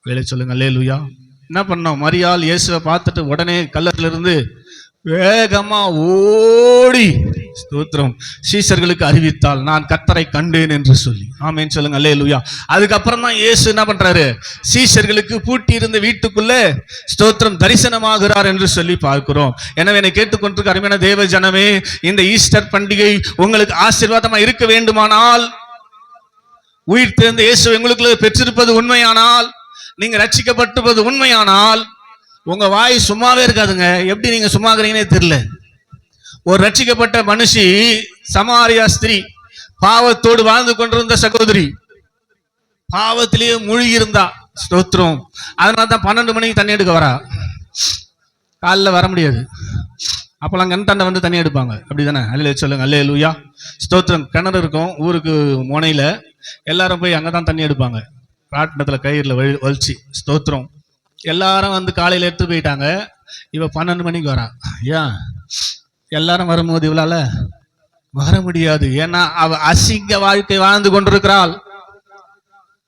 அல்லேலூயா சொல்லுங்க, அல்லேலூயா. என்ன பண்ணோம்? மரியாள் இயேசுவை பார்த்துட்டு உடனே கல்லறையில இருந்து வேகமா ஓடி, ஸ்தோத்திரம், சீஷர்களுக்கு அறிவித்தால் நான் கர்த்தரை கண்டேன் என்று சொல்லி. ஆமென் சொல்லுங்க, அல்லேலூயா. அதுக்கப்புறம் தான் இயேசு என்ன பண்றாரு? சீஷர்களுக்கு பூட்டி இருந்த வீட்டுக்குள்ள, ஸ்தோத்திரம், தரிசனமாகிறார் என்று சொல்லி பார்க்கிறோம். எனவே என்னை கேட்டுக்கொண்டிருக்க அருமையான தேவ ஜனமே, இந்த ஈஸ்டர் பண்டிகை உங்களுக்கு ஆசீர்வாதமா இருக்க வேண்டுமானால், உயிர்த்தெழுந்த இயேசு உங்களுக்குள்ள பெற்றிருப்பது உண்மையானால், நீங்க ரட்சிக்கப்பட்டிருப்பது உண்மையானால், உங்க வாய் சும்மாவே இருக்காதுங்க. எப்படி நீங்க சும்மா இருக்கிறீங்கன்னே தெரியல. ஒரு ரட்சிக்கப்பட்ட மனுஷி, சமாரியா ஸ்திரீ, பாவத்தோடு வாழ்ந்து கொண்டிருந்த சகோதரி, பாவத்திலேயே மூழ்கி இருந்தா. ஸ்தோத்திரம். அதனால்தான் 12 மணிக்கு தண்ணி எடுக்க வரா. காலைல வர முடியாது, அப்பெல்லாம் கண் வந்து தண்ணி எடுப்பாங்க, அப்படிதானே? அல்லேலூயா சொல்லுங்க, அல்லேலூயா. ஸ்தோத்திரம். கிணறு இருக்கும் ஊருக்கு முனையில, எல்லாரும் போய் அங்கதான் தண்ணி எடுப்பாங்க, ராட்டினத்துல கயிறுல வலிச்சு. ஸ்தோத்திரம். எல்லாரும் வந்து காலையில எடுத்து போயிட்டாங்க. இவ 12 மணிக்கு வரா. ஏன்? எல்லாரும் வரும்போது இவளால வர முடியாது. ஏன்னா அவ அசிங்க வாழ்க்கை வாழ்ந்து கொண்டிருக்கிறாள்,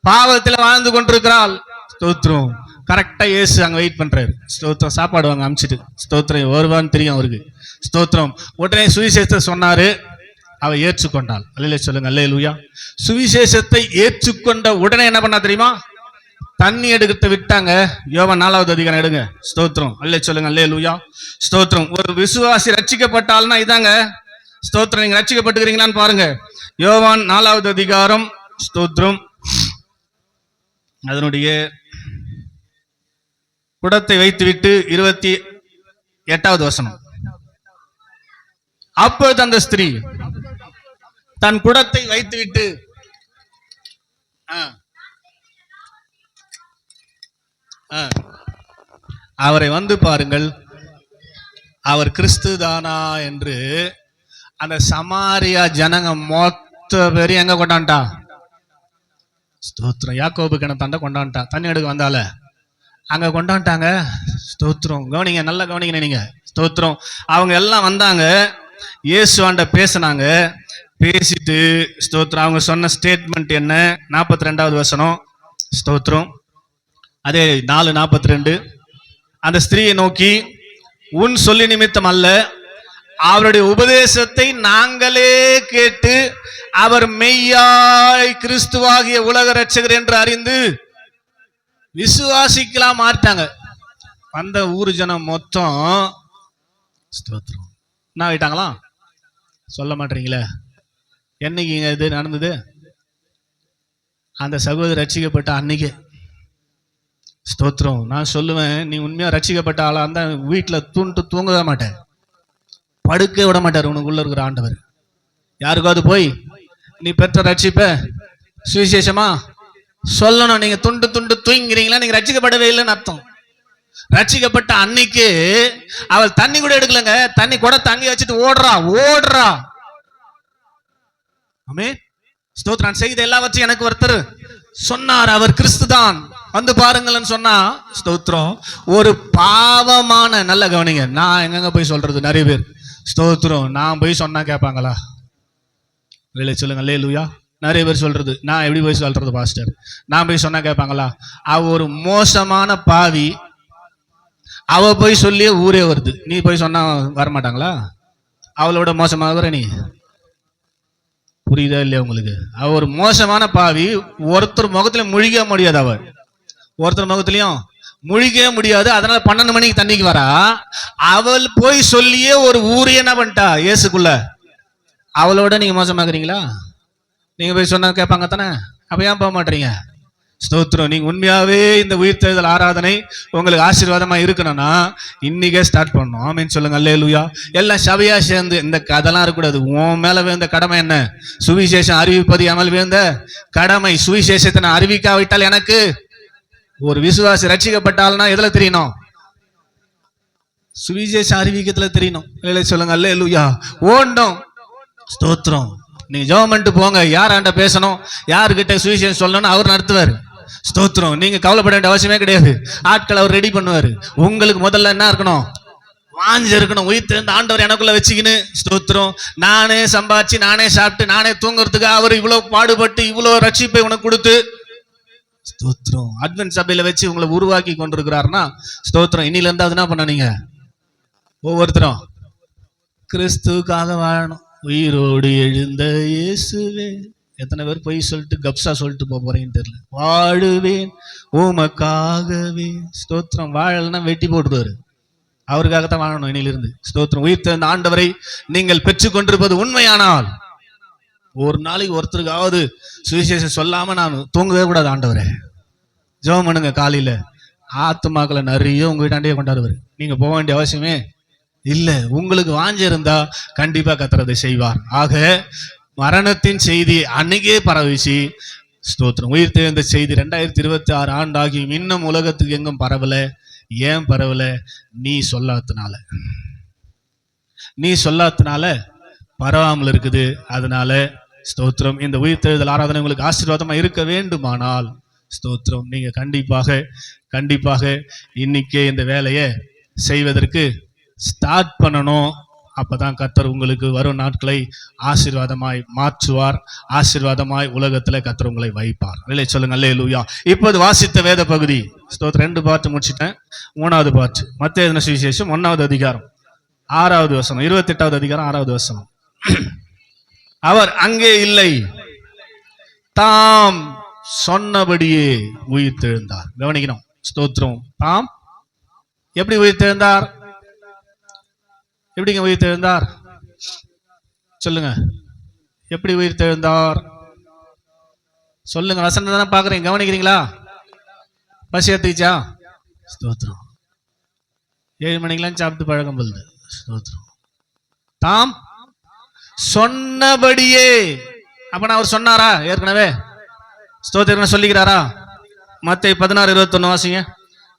பாவத்துல வாழ்ந்து கொண்டிருக்கிறாள். ஸ்தோத்திரம். கரெக்டா இயேசு அங்க வெயிட் பண்றாரு. ஸ்தோத்திரம். சாப்பாடு வாங்க அமிச்சிட்டு, ஸ்தோத்திரம், வருவான்னு தெரியும் அவருக்கு. ஸ்தோத்திரம். உடனே சுவிசேஷத்தை சொன்னாரு, அவ ஏற்றுக்கொண்டாள். அல்லேலூயா சொல்லுங்க, அல்லேலூயா. சுவிசேஷத்தை ஏற்றுக்கொண்ட உடனே என்ன பண்ணா தெரியுமா? தண்ணி எடுக்கிறத விட்டாங்க. யோவான் 4வது அதிகாரம் எடுங்க. ஸ்தோத்திரம். அல்லேலூயா சொல்லுங்க, அல்லேலூயா. ஸ்தோத்திரம். ஒரு விசுவாசி ரட்சிக்கப்பட்டால்னா இதாங்க. ஸ்தோத்திரம். நீங்க ரட்சிக்கப்பட்டுக்கிறீங்களான்னு பாருங்க. யோவான் 4வது அதிகாரம், ஸ்தோத்திரம், அதனுடைய குடத்தை வைத்துவிட்டு 28வது வசனம். அப்பொழுது அந்த ஸ்திரீ தன் குடத்தை வைத்துவிட்டு, அவரை வந்து பாருங்கள், அவர் கிறிஸ்து தானா என்று அந்த சமாரியா ஜனங்க மொத்த பேரும் எங்க கொண்டான்ட்டா? ஸ்தோத்திரம். யாக்கோபு கிணத்தாண்ட கொண்டான்ட்டா. தண்ணி எடுக்க வந்தால அங்க கொண்டான்ட்டாங்க. ஸ்தோத்திரம். கவனிங்க, நல்லா கவனிங்க. நீங்க ஸ்தோத்திரம். அவங்க எல்லாம் வந்தாங்க, இயேசுவாண்ட பேசினாங்க. பேசிட்டு ஸ்தோத்திரம் அவங்க சொன்ன ஸ்டேட்மெண்ட் என்ன? 42வது வசனம். ஸ்தோத்திரம். அதே 4:42. அந்த ஸ்திரீயை நோக்கி, உன் சொல்லி நிமித்தம் அல்ல, அவருடைய உபதேசத்தை நாங்களே கேட்டு அவர் மெய்யாய் கிறிஸ்துவாகிய உலக ரட்சகர் என்று அறிந்து விசுவாசிக்கலாம் மாட்டாங்க. அந்த ஊரு ஜனம் மொத்தம் ஸ்தோத்திரம் என்ன ஆயிட்டாங்களா? சொல்ல மாட்டீங்களே. என்னைக்கு இது நடந்தது? அந்த சகோதரி ரட்சிக்கப்பட்ட அன்னைக்கு. ஸ்தோத்திரம். நான் சொல்லுவேன், நீ உண்மையா ரட்சிக்கப்பட்ட ஆளா இருந்தா வீட்டுல தூங்கவே மாட்டேன், படுக்க விட மாட்டார் உனக்குள்ள இருக்கிற ஆண்டவர். யாருக்காவது போய் நீ பெற்ற ரட்சிப்ப சுவிசேஷமா சொல்லணும். நீங்க துண்டு தூங்கிறீங்களா? நீங்க ரட்சிக்கப்படவே இல்லைன்னு அர்த்தம். ரட்சிக்கப்பட்ட அன்னைக்கு அவள் தண்ணி கூட எடுக்கலங்க. தண்ணி கூட தண்ணி வச்சுட்டு ஓடுறா. ஆமே ஸ்தோத்திரம். செய்த எல்லாவற்றையும் எனக்கு ஒருத்தர் சொன்னார், அவர் கிறிஸ்து தான், வந்து பாருங்கள்னு சொன்னா. ஸ்தோத்திரம். ஒரு பாவமான, நல்ல கவனிங்க, நான் எங்க போய் சொல்றது? நிறைய பேர் ஸ்தோத்திரம் நான் போய் சொன்னா கேட்பாங்களா? இல்லை சொல்லுங்க. அல்லேலூயா. நிறைய பேர் சொல்றது, நான் எப்படி போய் சொல்றது பாஸ்டர்? நான் போய் சொன்னா கேட்பாங்களா? அவ ஒரு மோசமான பாவி, அவ போய் சொல்லியே ஊரே வருது. நீ போய் சொன்னா வரமாட்டாங்களா? அவளோட மோசமாக நீ, புரியுதா இல்லையா உங்களுக்கு? அவ ஒரு மோசமான பாவி, ஒருத்தர் முகத்திலையும் முழிக்க முடியாது. அவ ஒருத்தர் முகத்திலையும் முழிக்கவே முடியாது. அதனால 12 மணிக்கு தண்ணிக்கு வரா. அவள் போய் சொல்லியே ஒரு ஊரே என்ன பண்ணிட்டா இயேசுக்குள்ள. அவளோட நீங்க மோசமாக்குறீங்களா? நீங்க போய் சொன்னா கேட்பாங்க தானே. அப்ப ஏன் போக மாட்டீங்க? ஸ்தோத்திரம். நீங்க உண்மையாவே இந்த உயிர்த்தெழுதல் ஆராதனை உங்களுக்கு ஆசீர்வாதமா இருக்கணும்னா இன்னைக்கே ஸ்டார்ட் பண்ணணும். ஆமீன் சொல்லுங்க. அல்லேலூயா. எல்லாம் சபையா சேர்ந்து இந்த கதெல்லாம் இருக்கக்கூடாது. உன் மேல வேந்த கடமை என்ன? சுவிசேஷம் அறிவிப்பது எமல் வேந்த கடமை. சுவிசேஷத்தை நான் அறிவிக்காவிட்டால் எனக்கு ஒரு விசுவாசி ரட்சிக்கப்பட்டால்னா எதுல தெரியணும்? சுவிசேஷம் அறிவிக்கத்துல தெரியணும். இல்லை சொல்லுங்க. அல்லேலூயா. ஓண்டும். ஸ்தோத்திரம். நீங்க ஜெபம் பண்ணிட்டு போங்க. யார் ஆண்ட பேசணும், யாருக்கிட்ட சுவிசேஷம் சொல்லணும்னு அவர் நடத்துவார். ஸ்தோத்திரம். நீங்க கவலைப்பட வேண்டிய அவசியமே கிடையாது. ஆட்கள் அவர் ரெடி பண்ணுவாரு. உங்களுக்கு முதல்ல என்ன இருக்கணும்? வாஞ்ச இருக்கணும். உயிர்த்தெழுந்த ஆண்டவர் எனக்குள்ள வச்சுக்கின்னு ஸ்தோத்திரம். நானே சம்பாதிச்சு, நானே சாப்பிட்டு, நானே தூங்குறதுக்கு அவர் இவ்வளவு பாடுபட்டு இவ்வளவு ரட்சிப்பை உனக்கு கொடுத்து ஸ்தோத்திரம் அட்வென்ட் சபையில வச்சு உங்களை உருவாக்கி கொண்டிருக்கிறாருன்னா ஸ்தோத்திரம். இன்னில இருந்து அது என்ன பண்ண, நீங்க ஒவ்வொருத்தரும் கிறிஸ்துக்காக வாழணும். உயிரோடு எழுந்த இயேசுவே. எத்தனை பேர் பொய் சொல்லிட்டு கப்சா சொல்லிட்டு போறீங்கன்னு தெரியல. வாழுவேன் உமக்காகவே. ஸ்தோத்திரம். வாழலைன்னா வெட்டி போட்டுருவாரு. அவருக்காகத்தான் வாழணும் இன்னிலிருந்து. ஸ்தோத்திரம். உயிர்த்தெழுந்த ஆண்டவரை நீங்கள் பெற்றுக் கொண்டிருப்பது உண்மையானால் ஒரு நாளைக்கு ஒருத்தருக்காவது சுவிசேஷம் சொல்லாம நான் தூங்கவே கூடாது. ஆண்டவரே ஜெபம் பண்ணுங்க. காலையில ஆத்துமாக்களை நிறைய உங்க வீட்டாண்டே கொண்டாடுவாரு. நீங்க போக வேண்டிய அவசியமே இல்ல. உங்களுக்கு வாஞ்ச இருந்தா கண்டிப்பா கர்த்தர் செய்வார். ஆக மரணத்தின் செய்தி அன்னைக்கே பரவிச்சு. ஸ்தோத்திரம். உயிர்த்தெழுந்த செய்தி 2026 ஆண்டாகியும் இன்னும் உலகத்துக்கு எங்கும் பரவல. ஏன் பரவல? நீ சொல்லாதனால பரவாமல் இருக்குது. அதனால ஸ்தோத்திரம். இந்த உயிர்த்தெழுதல் ஆராதனை உங்களுக்கு ஆசீர்வாதமா இருக்க வேண்டுமானால் ஸ்தோத்திரம் நீங்க கண்டிப்பாக இன்னைக்கே இந்த வேலையை செய்வதற்கு ஸ்டார்ட் பண்ணணும். அப்பதான் கர்த்தர் உங்களுக்கு வரும் நாட்களை ஆசீர்வாதமாய் மாற்றுவார். ஆசீர்வாதமாய் உலகத்துல கர்த்தர் உங்களை வைப்பார். இல்லை சொல்லுங்க. அல்லேலூயா. இப்போது வாசித்த வேத பகுதி ஸ்தோத்திரம் 2 பார்ட் முடிச்சிட்டேன். 3வது பார்ட் மத்தேயு எழுதின சுவிசேஷம் 1வது அதிகாரம் 6வது வசனம், 28வது அதிகாரம் 6வது வசனம். அவர் அங்கே இல்லை, தாம் சொன்னபடியே உயிர்த்தெழுந்தார். கவனிக்கணும். ஸ்தோத்திரம். தாம் எப்படி உயிர்த்தெழுந்தார்? எப்படிங்க உயிர்த்தெழுந்தார்? சொல்லுங்க. எப்படி உயிர்த்தெழுந்தார் சொல்லுங்க. வசனம் தானே பாக்குறீங்க, கவனிக்கிறீங்களா? பசி எடுத்துச்சா? ஸ்தோத்திரம். 7 மணிக்கெல்லாம் சாப்பிட்டு பழக்கம் போகுது. ஸ்தோத்திரம். தாம் சொன்னபடியே. அப்ப அவர் சொன்னாரா ஏற்கனவே? ஸ்தோத்திரம் சொல்லிக்கிறாரா? மத்தேயு 16:21 வாசிங்க.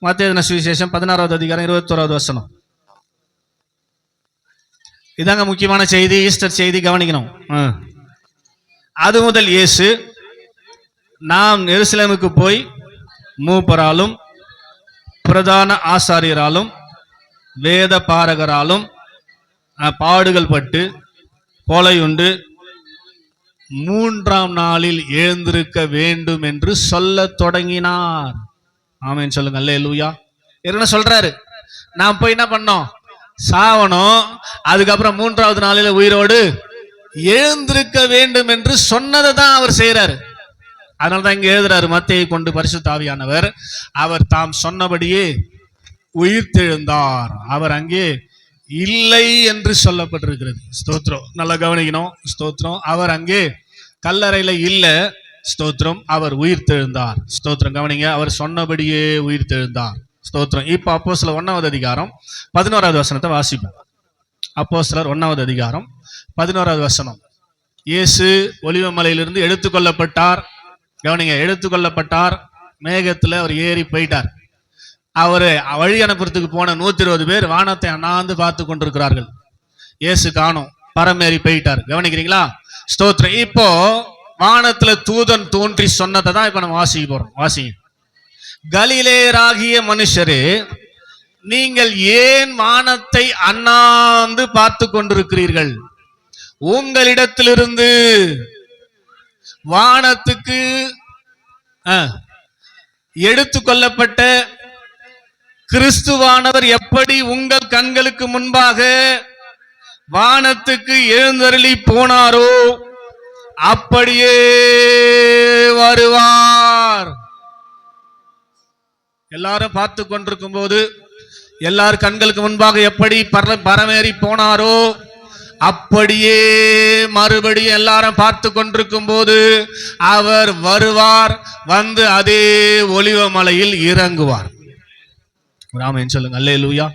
மத்தேயு சுவிசேஷம் 16வது அதிகாரம் 21வது வசனம். இதாங்க முக்கியமான செய்தி, ஈஸ்டர் செய்தி. கவனிக்கணும். அது முதல் இயேசு நாம் எருசலேமுக்கு போய் மூப்பராலும் பிரதான ஆசாரியராலும் வேத பாரகராலும் பாடுகள் பட்டு கொலையுண்டு 3ஆம் நாளில் எழுந்திருக்க வேண்டும் என்று சொல்ல தொடங்கினார். ஆமென் சொல்லுங்க. அல்லேலூயா. என்ன சொல்றாரு? நான் போய் என்ன பண்ணோம்? சாவணும், அதுக்கப்புறம் 3வது நாளில் உயிரோடு எழுந்திருக்க வேண்டும் என்று சொன்னதை தான் அவர் செய்யறாரு. அதனாலதான் இங்க எழுதுறாரு, மத்தேயை கொண்டு பரிசுத்த ஆவியானவர் அவர் தாம் சொன்னபடியே உயிர்த்தெழுந்தார், அவர் அங்கே இல்லை என்று சொல்லப்பட்டிருக்கிறது. ஸ்தோத்திரம். நல்லா கவனிக்கணும். ஸ்தோத்திரம். அவர் அங்கே கல்லறையில இல்ல. ஸ்தோத்திரம். அவர் உயிர்த்தெழுந்தார். ஸ்தோத்திரம். கவனிங்க, அவர் சொன்னபடியே உயிர்த்தெழுந்தார். ஸ்தோத்திரம். இப்ப அப்போஸ்தலர் 1வது அதிகாரம் 11வது வசனத்தை வாசிப்போம். அப்போஸ்தலர் 1வது அதிகாரம் 11வது வசனம். இயேசு ஒலிவமலையிலிருந்து எடுத்துக்கொள்ளப்பட்டார். கவனிங்க, எடுத்துக்கொள்ளப்பட்டார். மேகத்துல அவர் ஏறி போயிட்டார். அவரு வழி அனுப்புறதுக்கு போன 120 பேர் வானத்தை அண்ணாந்து பார்த்து கொண்டிருக்கிறார்கள். இயேசு காணோம், பரமேறி போயிட்டார். கவனிக்கிறீங்களா? ஸ்தோத்திரம். இப்போ வானத்துல தூதன் தோன்றி சொன்னதை தான் இப்ப நம்ம வாசிக்க போறோம். வாசிங்க. கலிலேயராகிய மனுஷரே, நீங்கள் ஏன் வானத்தை அண்ணாந்து பார்த்து கொண்டிருக்கிறீர்கள்? உங்களிடத்திலிருந்து வானத்துக்கு எடுத்துக்கொள்ளப்பட்ட கிறிஸ்துவானவர் எப்படி உங்கள் கண்களுக்கு முன்பாக வானத்துக்கு எழுந்தருளி போனாரோ அப்படியே வருவார். எல்லாரும் பார்த்து கொண்டிருக்கும் போது, எல்லார் கண்களுக்கு முன்பாக எப்படி பரமேறி போனாரோ அப்படியே மறுபடியும் எல்லாரும் பார்த்து கொண்டிருக்கும் போது அவர் வருவார், வந்து அதே ஒலிவ மலையில் இறங்குவார். ஆமென் சொல்லுங்க. அல்லேலூயா.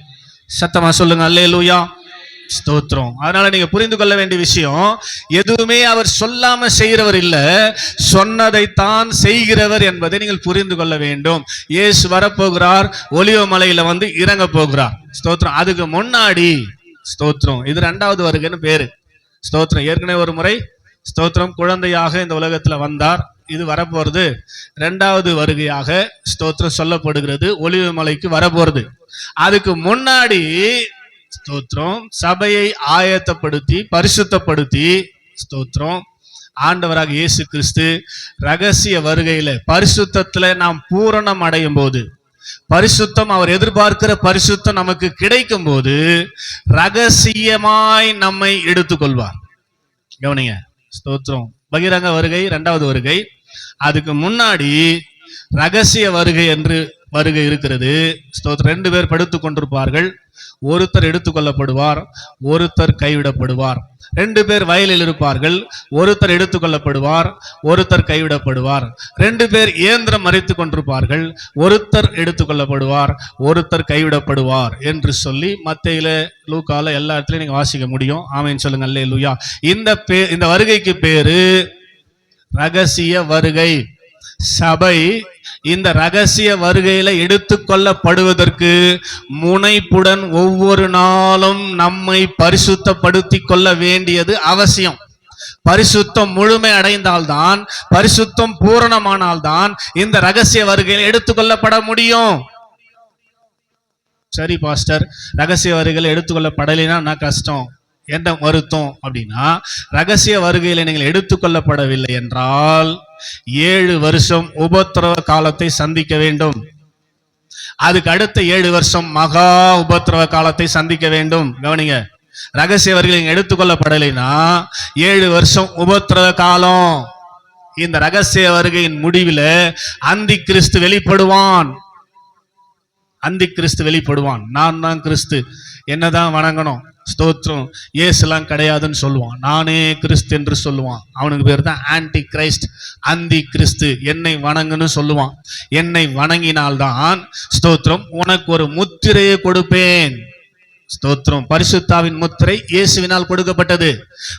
சத்தமா சொல்லுங்க. அல்லேலூயா. ஸ்தோத்திரம். அதனால நீங்க புரிந்து கொள்ள வேண்டிய விஷயம், எதுவுமே அவர் சொல்லாம செய்கிறவர் இல்ல, சொன்னதைத்தான் செய்கிறவர் என்பதை நீங்கள் புரிந்து கொள்ள வேண்டும். இயேசு வரப்போகிறார், ஒலிவ மலையில வந்து இறங்க போகிறார். ஸ்தோத்திரம். அதுக்கு முன்னாடி ஸ்தோத்திரம், இது 2வது வருகைன்னு பேரு. ஸ்தோத்திரம். ஏற்கனவே ஒரு முறை ஸ்தோத்திரம் குழந்தையாக இந்த உலகத்துல வந்தார். இது வரப்போறது 2வது வருகையாக ஸ்தோத்திரம் சொல்லப்படுகிறது. ஒலிவ மலைக்கு வரப்போறது. அதுக்கு முன்னாடி ஸ்தோத்திரம் சபையை ஆயத்தப்படுத்தி பரிசுத்தப்படுத்தி ஸ்தோத்திரம் ஆண்டவராக இயேசு கிறிஸ்து ரகசிய வருகையில பரிசுத்தத்துல நாம் பூரணம் அடையும் போது, பரிசுத்தம் அவர் எதிர்பார்க்கிற பரிசுத்தம் நமக்கு கிடைக்கும் போது ரகசியமாய் நம்மை எடுத்துக்கொள்வார். கவனிங்க. ஸ்தோத்திரம். பகிரங்க வருகை 2வது வருகை. அதுக்கு முன்னாடி ரகசிய வருகை என்று வருகை இருக்கிறது. ஸ்தோத்திரம். 2 பேர் படுத்துக் கொண்டிருப்பார்கள். ஒருத்தர் எடுத்துக்கொள்ளப்படுவார், ஒருத்தர் கைவிடப்படுவார். 2 பேர் வயலில் இருப்பார்கள். ஒருத்தர் எடுத்துக்கொள்ளப்படுவார், ஒருத்தர் கைவிடப்படுவார். 2 பேர் இயந்திரம் மறைத்துக் கொண்டிருப்பார்கள். ஒருத்தர் எடுத்துக்கொள்ளப்படுவார், ஒருத்தர் கைவிடப்படுவார் என்று சொல்லி மத்தேயில லூக்கால எல்லா இடத்துலயும் நீங்க வாசிக்க முடியும். ஆமென் சொல்லுங்க. அல்லேலூயா. இந்த வருகைக்கு பேரு ரகசிய வருகை. சபை இந்த ரகசிய வருகையில எடுத்துக்கொள்ளப்படுவதற்கு முனைப்புடன் ஒவ்வொரு நாளும் நம்மை பரிசுத்தப்படுத்தி கொள்ள வேண்டியது அவசியம். பரிசுத்தம் முழுமை அடைந்தால்தான், பரிசுத்தம் பூரணமானால்தான் இந்த ரகசிய வருகையில் எடுத்துக்கொள்ளப்பட முடியும். சரி பாஸ்டர், ரகசிய வருகையில் எடுத்துக்கொள்ளப்படலைன்னா நான் கஷ்டம், என்ன வருத்தம் அப்படின்னா, ரகசிய வருகையில நீங்கள் எடுத்துக்கொள்ளப்படவில்லை என்றால் 7 வருஷம் உபத்திரவ காலத்தை சந்திக்க வேண்டும். அதுக்கு அடுத்த 7 வருஷம் மகா உபத்திரவ காலத்தை சந்திக்க வேண்டும். கவனிங்க. ரகசிய வருகையில் எடுத்துக்கொள்ளப்படலைன்னா 7 வருஷம் உபத்திரவ காலம். இந்த ரகசிய வருகையின் முடிவில் அந்தி கிறிஸ்து வெளிப்படுவான். அந்தி கிறிஸ்து வெளிப்படுவான். நான் தான் கிறிஸ்து, என்னதான் வணங்கணும். ஸ்தோத்திரம். இயேசுலாம் கிடையாதுன்னு சொல்லுவான். நானே கிறிஸ்து என்று சொல்லுவான். அவனுக்கு பேர் தான் ஆன்டி கிரைஸ்ட், அந்தி கிறிஸ்து. என்னை வணங்குன்னு சொல்லுவான். என்னை வணங்கினால்தான் ஸ்தோத்திரம் உனக்கு ஒரு முத்திரையை கொடுப்பேன். ஸ்தோத்திரம். பரிசுத்தாவின் முத்திரை இயேசுவினால் கொடுக்கப்பட்டது.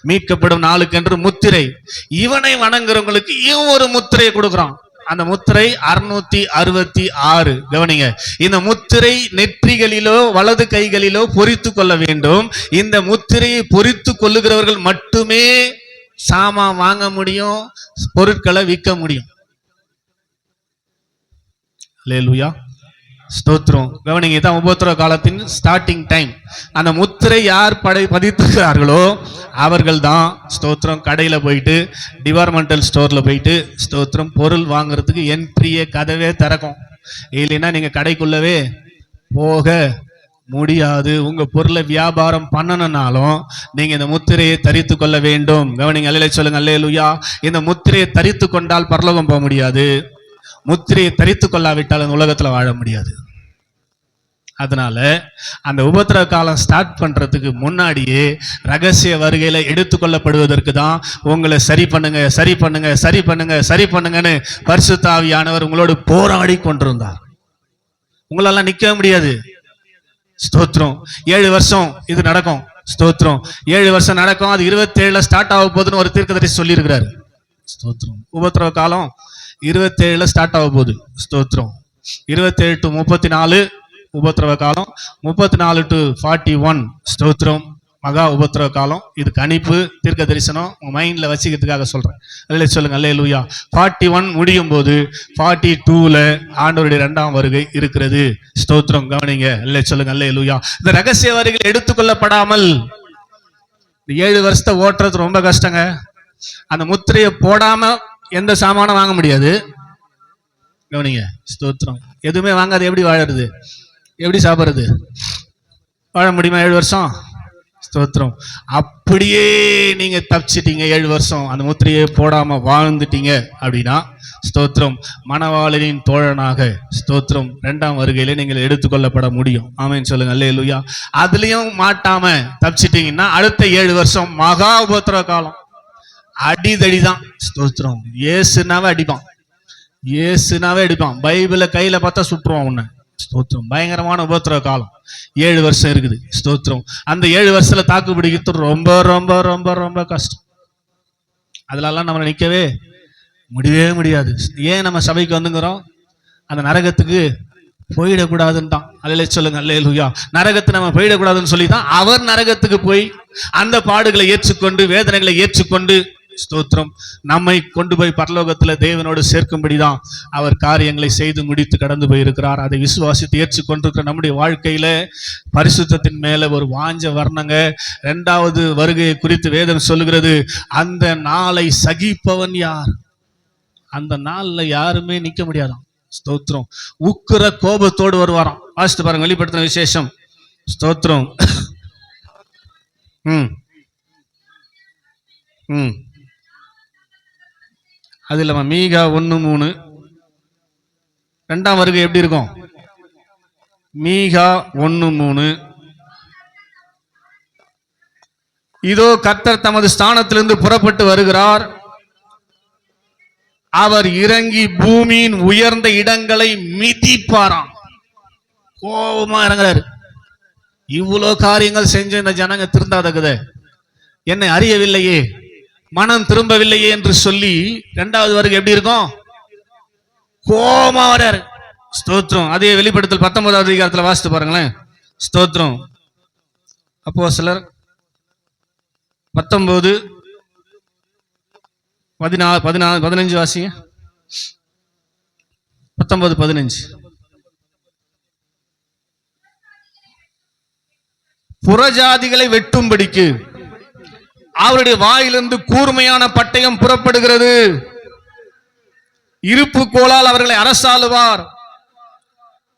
மீட்கப்படும் நாளுக்கென்று முத்திரை. இவனை வணங்குறவங்களுக்கு இவன் ஒரு முத்திரையை கொடுக்கிறான். அந்த முத்திரை 666. கவனிங்க. இந்த முத்திரை நெற்றிகளிலோ வலது கைகளிலோ பொறித்து கொள்ள வேண்டும். இந்த முத்திரையை பொறித்து கொள்ளுகிறவர்கள் மட்டுமே சாமான் வாங்க முடியும், பொருட்களை விற்க முடியும். அல்லேலூயா. ஸ்தோத்திரம். கவனிங்க, தான் உபத்திரவ காலத்தின் ஸ்டார்டிங் டைம். அந்த முத்திரை யார் பதித்திருக்கிறார்களோ அவர்கள் தான் ஸ்தோத்திரம் கடையில் போயிட்டு டிபார்ட்மெண்டல் ஸ்டோர்ல போயிட்டு ஸ்தோத்திரம் பொருள் வாங்குறதுக்கு என்ட்ரியே கதவே திறக்கும். இல்லைன்னா நீங்க கடைக்குள்ளவே போக முடியாது. உங்க பொருளை வியாபாரம் பண்ணணும்னாலும் நீங்க இந்த முத்திரையை தரித்து கொள்ள வேண்டும். கவனிங்க, அல்லேலூயா சொல்லுங்க, அல்லேலூயா. இந்த முத்திரையை தரித்து கொண்டால் பரலோகம் போக முடியாது. முத்திரையை தரித்து கொள்ளாவிட்டால் அந்த உலகத்துல வாழ முடியாது. அதனால அந்த உபத்திரவ காலம் ஸ்டார்ட் பண்றதுக்கு முன்னாடியே ரகசிய வருகையில எடுத்துக்கொள்ளப்படுவதற்கு தான் உங்களை சரி பண்ணுங்க சரி பண்ணுங்க சரி பண்ணுங்க சரி பண்ணுங்கன்னு பரிசுத்த ஆவியானவர் உங்களோடு போராடி கொண்டிருந்தார். உங்களெல்லாம் நிக்க முடியாது. ஸ்தோத்திரம். 7 வருஷம் இது நடக்கும். ஸ்தோத்திரம். 7 வருஷம் நடக்கும். அது 27 ஸ்டார்ட் ஆக போகுதுன்னு ஒரு தீர்க்கதரிசி சொல்லி இருக்கிறாரு. ஸ்தோத்திரம். உபத்திரவ காலம் 27 ஸ்டார்ட் ஆக போகுது. ஸ்தோத்திரம். 27 to 34 உபத்திரவ காலம், 34 to 41 ஸ்தோத்திரம் மகா உபத்திரவ காலம். இது கணிப்பு, தீர்க்க தரிசனம், உங்க மைண்ட்ல வச்சுக்கிறதுக்காக சொல்றேன். அல்லேலூயா சொல்லுங்க, அல்லேலூயா. 41 முடியும் போது 42ல ஆண்டவருடைய 2ஆம் வருகை இருக்கிறது. ஸ்தோத்திரம். கவனிங்க, அல்லேலூயா சொல்லுங்க, அல்லேலூயா. இந்த ரகசிய வருகையில் எடுத்துக்கொள்ளப்படாமல் 7 வருஷத்தை ஓட்டுறது ரொம்ப கஷ்டங்க. அந்த முத்திரையை போடாம எந்த சாமானும் வாங்க முடியாது. கவனிங்க, ஸ்தோத்திரம். எதுவுமே வாங்காது எப்படி வாழறது, எப்படி சாப்பிடுறது, வாழ முடியுமா 7 வருஷம்? ஸ்தோத்திரம். அப்படியே நீங்க தப்பிச்சிட்டீங்க 7 வருஷம் அந்த முத்திரையை போடாம வாழ்ந்துட்டீங்க அப்படின்னா ஸ்தோத்திரம் மணவாளனின் தோழனாக ஸ்தோத்திரம் 2ஆம் வருகையில நீங்கள் எடுத்துக்கொள்ளப்பட முடியும். ஆமென் சொல்லுங்க, அல்லேலூயா. அதுலயும் மாட்டாம தப்பிச்சிட்டீங்கன்னா அடுத்த 7 வருஷம் மகா உபத்திரவ காலம். அடிதடிதான். ஸ்தோத்திரம். இயேசுனாவே அடிப்பான், இயேசுனாவே அடிப்பான். பைபிளை கையில பார்த்தா சுற்றுவான் உன்னை. ஸ்தோத்திரம். பயங்கரமான உபத்திரவ காலம் 7 வருஷம் இருக்குது. ஸ்தோத்திரம். அந்த 7 வருஷத்துல தாக்கு பிடிக்கிறது ரொம்ப ரொம்ப ரொம்ப ரொம்ப கஷ்டம். அதுலலாம் நம்ம நிக்கவே முடியவே முடியாது. ஏன் நம்ம சபைக்கு வந்துங்கிறோம்? அந்த நரகத்துக்கு போயிடக்கூடாதுன்ட்டான். அல்லேலூயா சொல்லுங்க, அல்லேலூயா. நரகத்தை நம்ம போயிடக்கூடாதுன்னு சொல்லி தான் அவர் நரகத்துக்கு போய் அந்த பாடுகளை ஏற்றுக்கொண்டு வேதனைகளை ஏற்றுக்கொண்டு ஸ்தோத்திரம் நம்மை கொண்டு போய் பரலோகத்துல தேவனோடு சேர்க்கும்படிதான் அவர் காரியங்களை செய்து முடித்து கடந்து போயிருக்கிறார். அதை விசுவாசித்து ஏற்றுக்கொண்டிருக்கிற நம்முடைய வாழ்க்கையில பரிசுத்தத்தின் மேல ஒரு வாஞ்ச வர்ணங்க. 2வது வருகையை குறித்து வேதம் சொல்லுகிறது, அந்த நாளை சகிப்பவன் யார்? அந்த நாள்ல யாருமே நிக்க முடியாதாம். ஸ்தோத்திரம். உக்கிர கோபத்தோடு வருவாராம். வாசித்து பாருங்க, வெளிப்படுத்தின விசேஷம். ஸ்தோத்திரம். அது இல்லாம மீகா 1:3 2ஆம் வருகை எப்படி இருக்கும்? மீகா 1:3 இதோ கர்த்தர் தமது ஸ்தானத்திலிருந்து புறப்பட்டு வருகிறார், அவர் இறங்கி பூமியின் உயர்ந்த இடங்களை மிதிப்பாராம். கோபமா இறங்குறாரு. இவ்வளவு காரியங்கள் செஞ்ச இந்த ஜனங்க திருந்தாதகுதே, என்னை அறியவில்லையே, மனம் திரும்பவில்லையே என்று சொல்லி 2வது வருகை எப்படி இருக்கும்? கோபமா வராரு. ஸ்தோத்திரம். அதே வெளிப்படுத்தல் 19வது அதிகாரத்துல வாசித்து பாருங்களேன். ஸ்தோத்திரம். அப்போஸ்தலர் 19:15 வாசிங்க. 19:15 புறஜாதிகளை வெட்டும்படிக்கு அவருடைய வாயிலிருந்து கூர்மையான பட்டயம் புறப்படுகிறது, இருப்பு கோலால் அவர்களை அரசாளுவார்,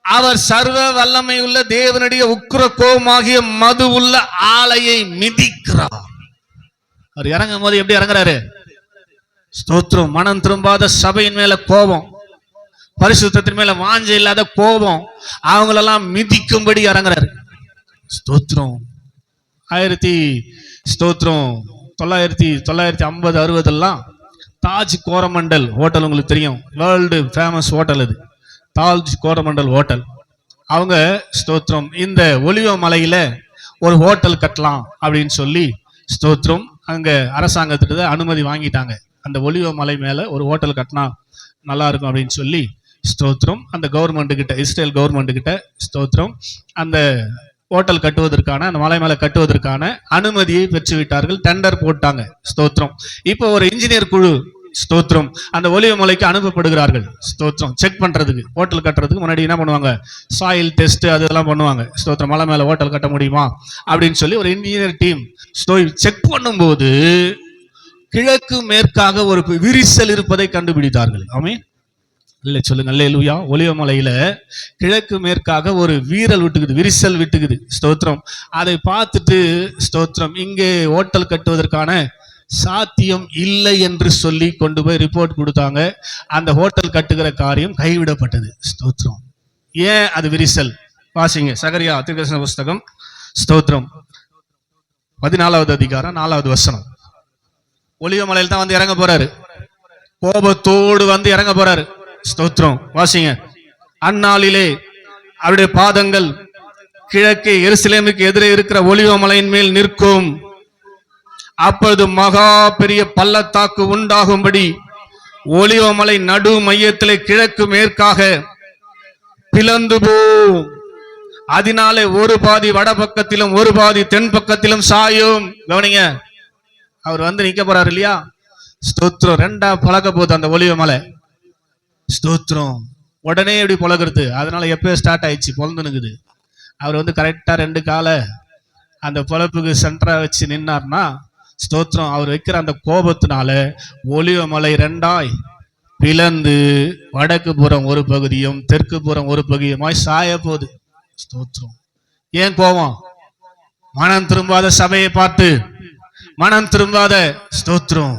அவர் சர்வ வல்லமை உள்ள தேவனுடைய உக்கிர கோபமாகிய மது உள்ள ஆலையை மிதிக்கிறார். அவர் இறங்கும் போது எப்படி இறங்குறாரு? ஸ்தோத்திரம். மனம் திரும்பாத சபையின் மேல கோபம், பரிசுத்தத்தின் மேல வாஞ்சை இல்லாத கோபம், அவங்களெல்லாம் மிதிக்கும்படி இறங்குறாரு. ஸ்தோத்திரம். 1950-60 தாஜ் கோரமண்டல் ஹோட்டல் உங்களுக்கு தெரியும், வேர்ல்டு ஃபேமஸ் ஹோட்டல். அது தாஜ் கோரமண்டல் ஹோட்டல். அவங்க ஸ்தோத்திரம் இந்த ஒலிவ மலையில ஒரு ஹோட்டல் கட்டலாம் அப்படின்னு சொல்லி ஸ்தோத்திரம் அங்க அரசாங்கத்திட்ட அனுமதி வாங்கிட்டாங்க. அந்த ஒலிவ மலை மேல ஒரு ஹோட்டல் கட்டினா நல்லா இருக்கும் அப்படின்னு சொல்லி ஸ்தோத்திரம் அந்த கவர்மெண்ட் கிட்ட, இஸ்ரேல் கவர்மெண்ட் கிட்ட ஸ்தோத்திரம் அந்த ஹோட்டல் கட்டுவதற்கான, அந்த மலை மேல கட்டுவதற்கான அனுமதியை பெற்று விட்டார்கள். டெண்டர் போட்டாங்க. ஸ்தோத்திரம். இப்போ ஒரு இன்ஜினியர் குழு ஸ்தோத்திரம். அந்த ஒலிவ மலைக்கு அனுப்பப்படுகிறார்கள். ஸ்தோத்திரம். செக் பண்றதுக்கு, ஹோட்டல் கட்டுறதுக்கு முன்னாடி என்ன பண்ணுவாங்க, சாயில் டெஸ்ட் அதெல்லாம் பண்ணுவாங்க. ஸ்தோத்திரம். மலை மேல ஹோட்டல் கட்ட முடியுமா அப்படின்னு சொல்லி ஒரு இன்ஜினியர் டீம் செக் பண்ணும்போது கிழக்கு மேற்காக ஒரு விரிசல் இருப்பதை கண்டுபிடித்தார்கள். ஆமென். இல்லை சொல்லுங்க அல்லேலூயா. ஒலிவ மலையில கிழக்கு மேற்காக ஒரு விரிசல் விட்டுக்குது. ஸ்தோத்திரம். அதை பார்த்துட்டு ஸ்தோத்திரம், இங்கே ஹோட்டல் கட்டுவதற்கான சாத்தியம் இல்லை என்று சொல்லி கொண்டு போய் ரிப்போர்ட் கொடுத்தாங்க. அந்த ஹோட்டல் கட்டுகிற காரியம் கைவிடப்பட்டது. ஸ்தோத்திரம். ஏன் அது விரிசல்? வாசிங்க சகரியா தீர்க்கதரிசன புஸ்தகம் ஸ்தோத்திரம் 14வது அதிகாரம் 4வது வசனம். ஒலிவ மலையில் தான் வந்து இறங்க போறாரு. கோபத்தோடு வந்து இறங்க போறாரு. ஸ்தோத்திரம். வாசிங்க. அந்நாளிலே அவருடைய பாதங்கள் கிழக்கே எருசலேமுக்கு எதிரே இருக்கிற ஒலிவ மலையின் மேல் நிற்கும். அப்பொழுது மகா பெரிய பள்ளத்தாக்கு உண்டாகும்படி ஒலிவ மலை நடு மையத்திலே கிழக்கு மேற்காக பிளந்து போம். அதனாலே ஒரு பாதி வட பக்கத்திலும் ஒரு பாதி தென் பக்கத்திலும் சாயும். கவனிங்க, அவர் வந்து நிக்க போறாரு இல்லையா? ஸ்தோத்திரம். ரெண்டா பழக்க போகுது அந்த ஒலிவ மலை. ஸ்தோத்திரம். உடனே எப்படி பழகிறது? அதனால எப்பயோ ஸ்டார்ட் ஆயிடுச்சு, பொழந்துனுக்குது. அவர் வந்து கரெக்டா 2 காலை அந்த பொழப்புக்கு சென்டரா வச்சு நின்னார்னா ஸ்தோத்திரம், அவர் வைக்கிற அந்த கோபத்தினால ஒலிவ மலை 2ஆய் பிளந்து வடக்கு புறம் ஒரு பகுதியும் தெற்கு புறம் ஒரு பகுதியுமாய் சாய போகுது. ஸ்தோத்திரம். ஏன் கோபம்? மனம் திரும்பாத சபையை பார்த்து, மனம் திரும்பாத ஸ்தோத்திரம்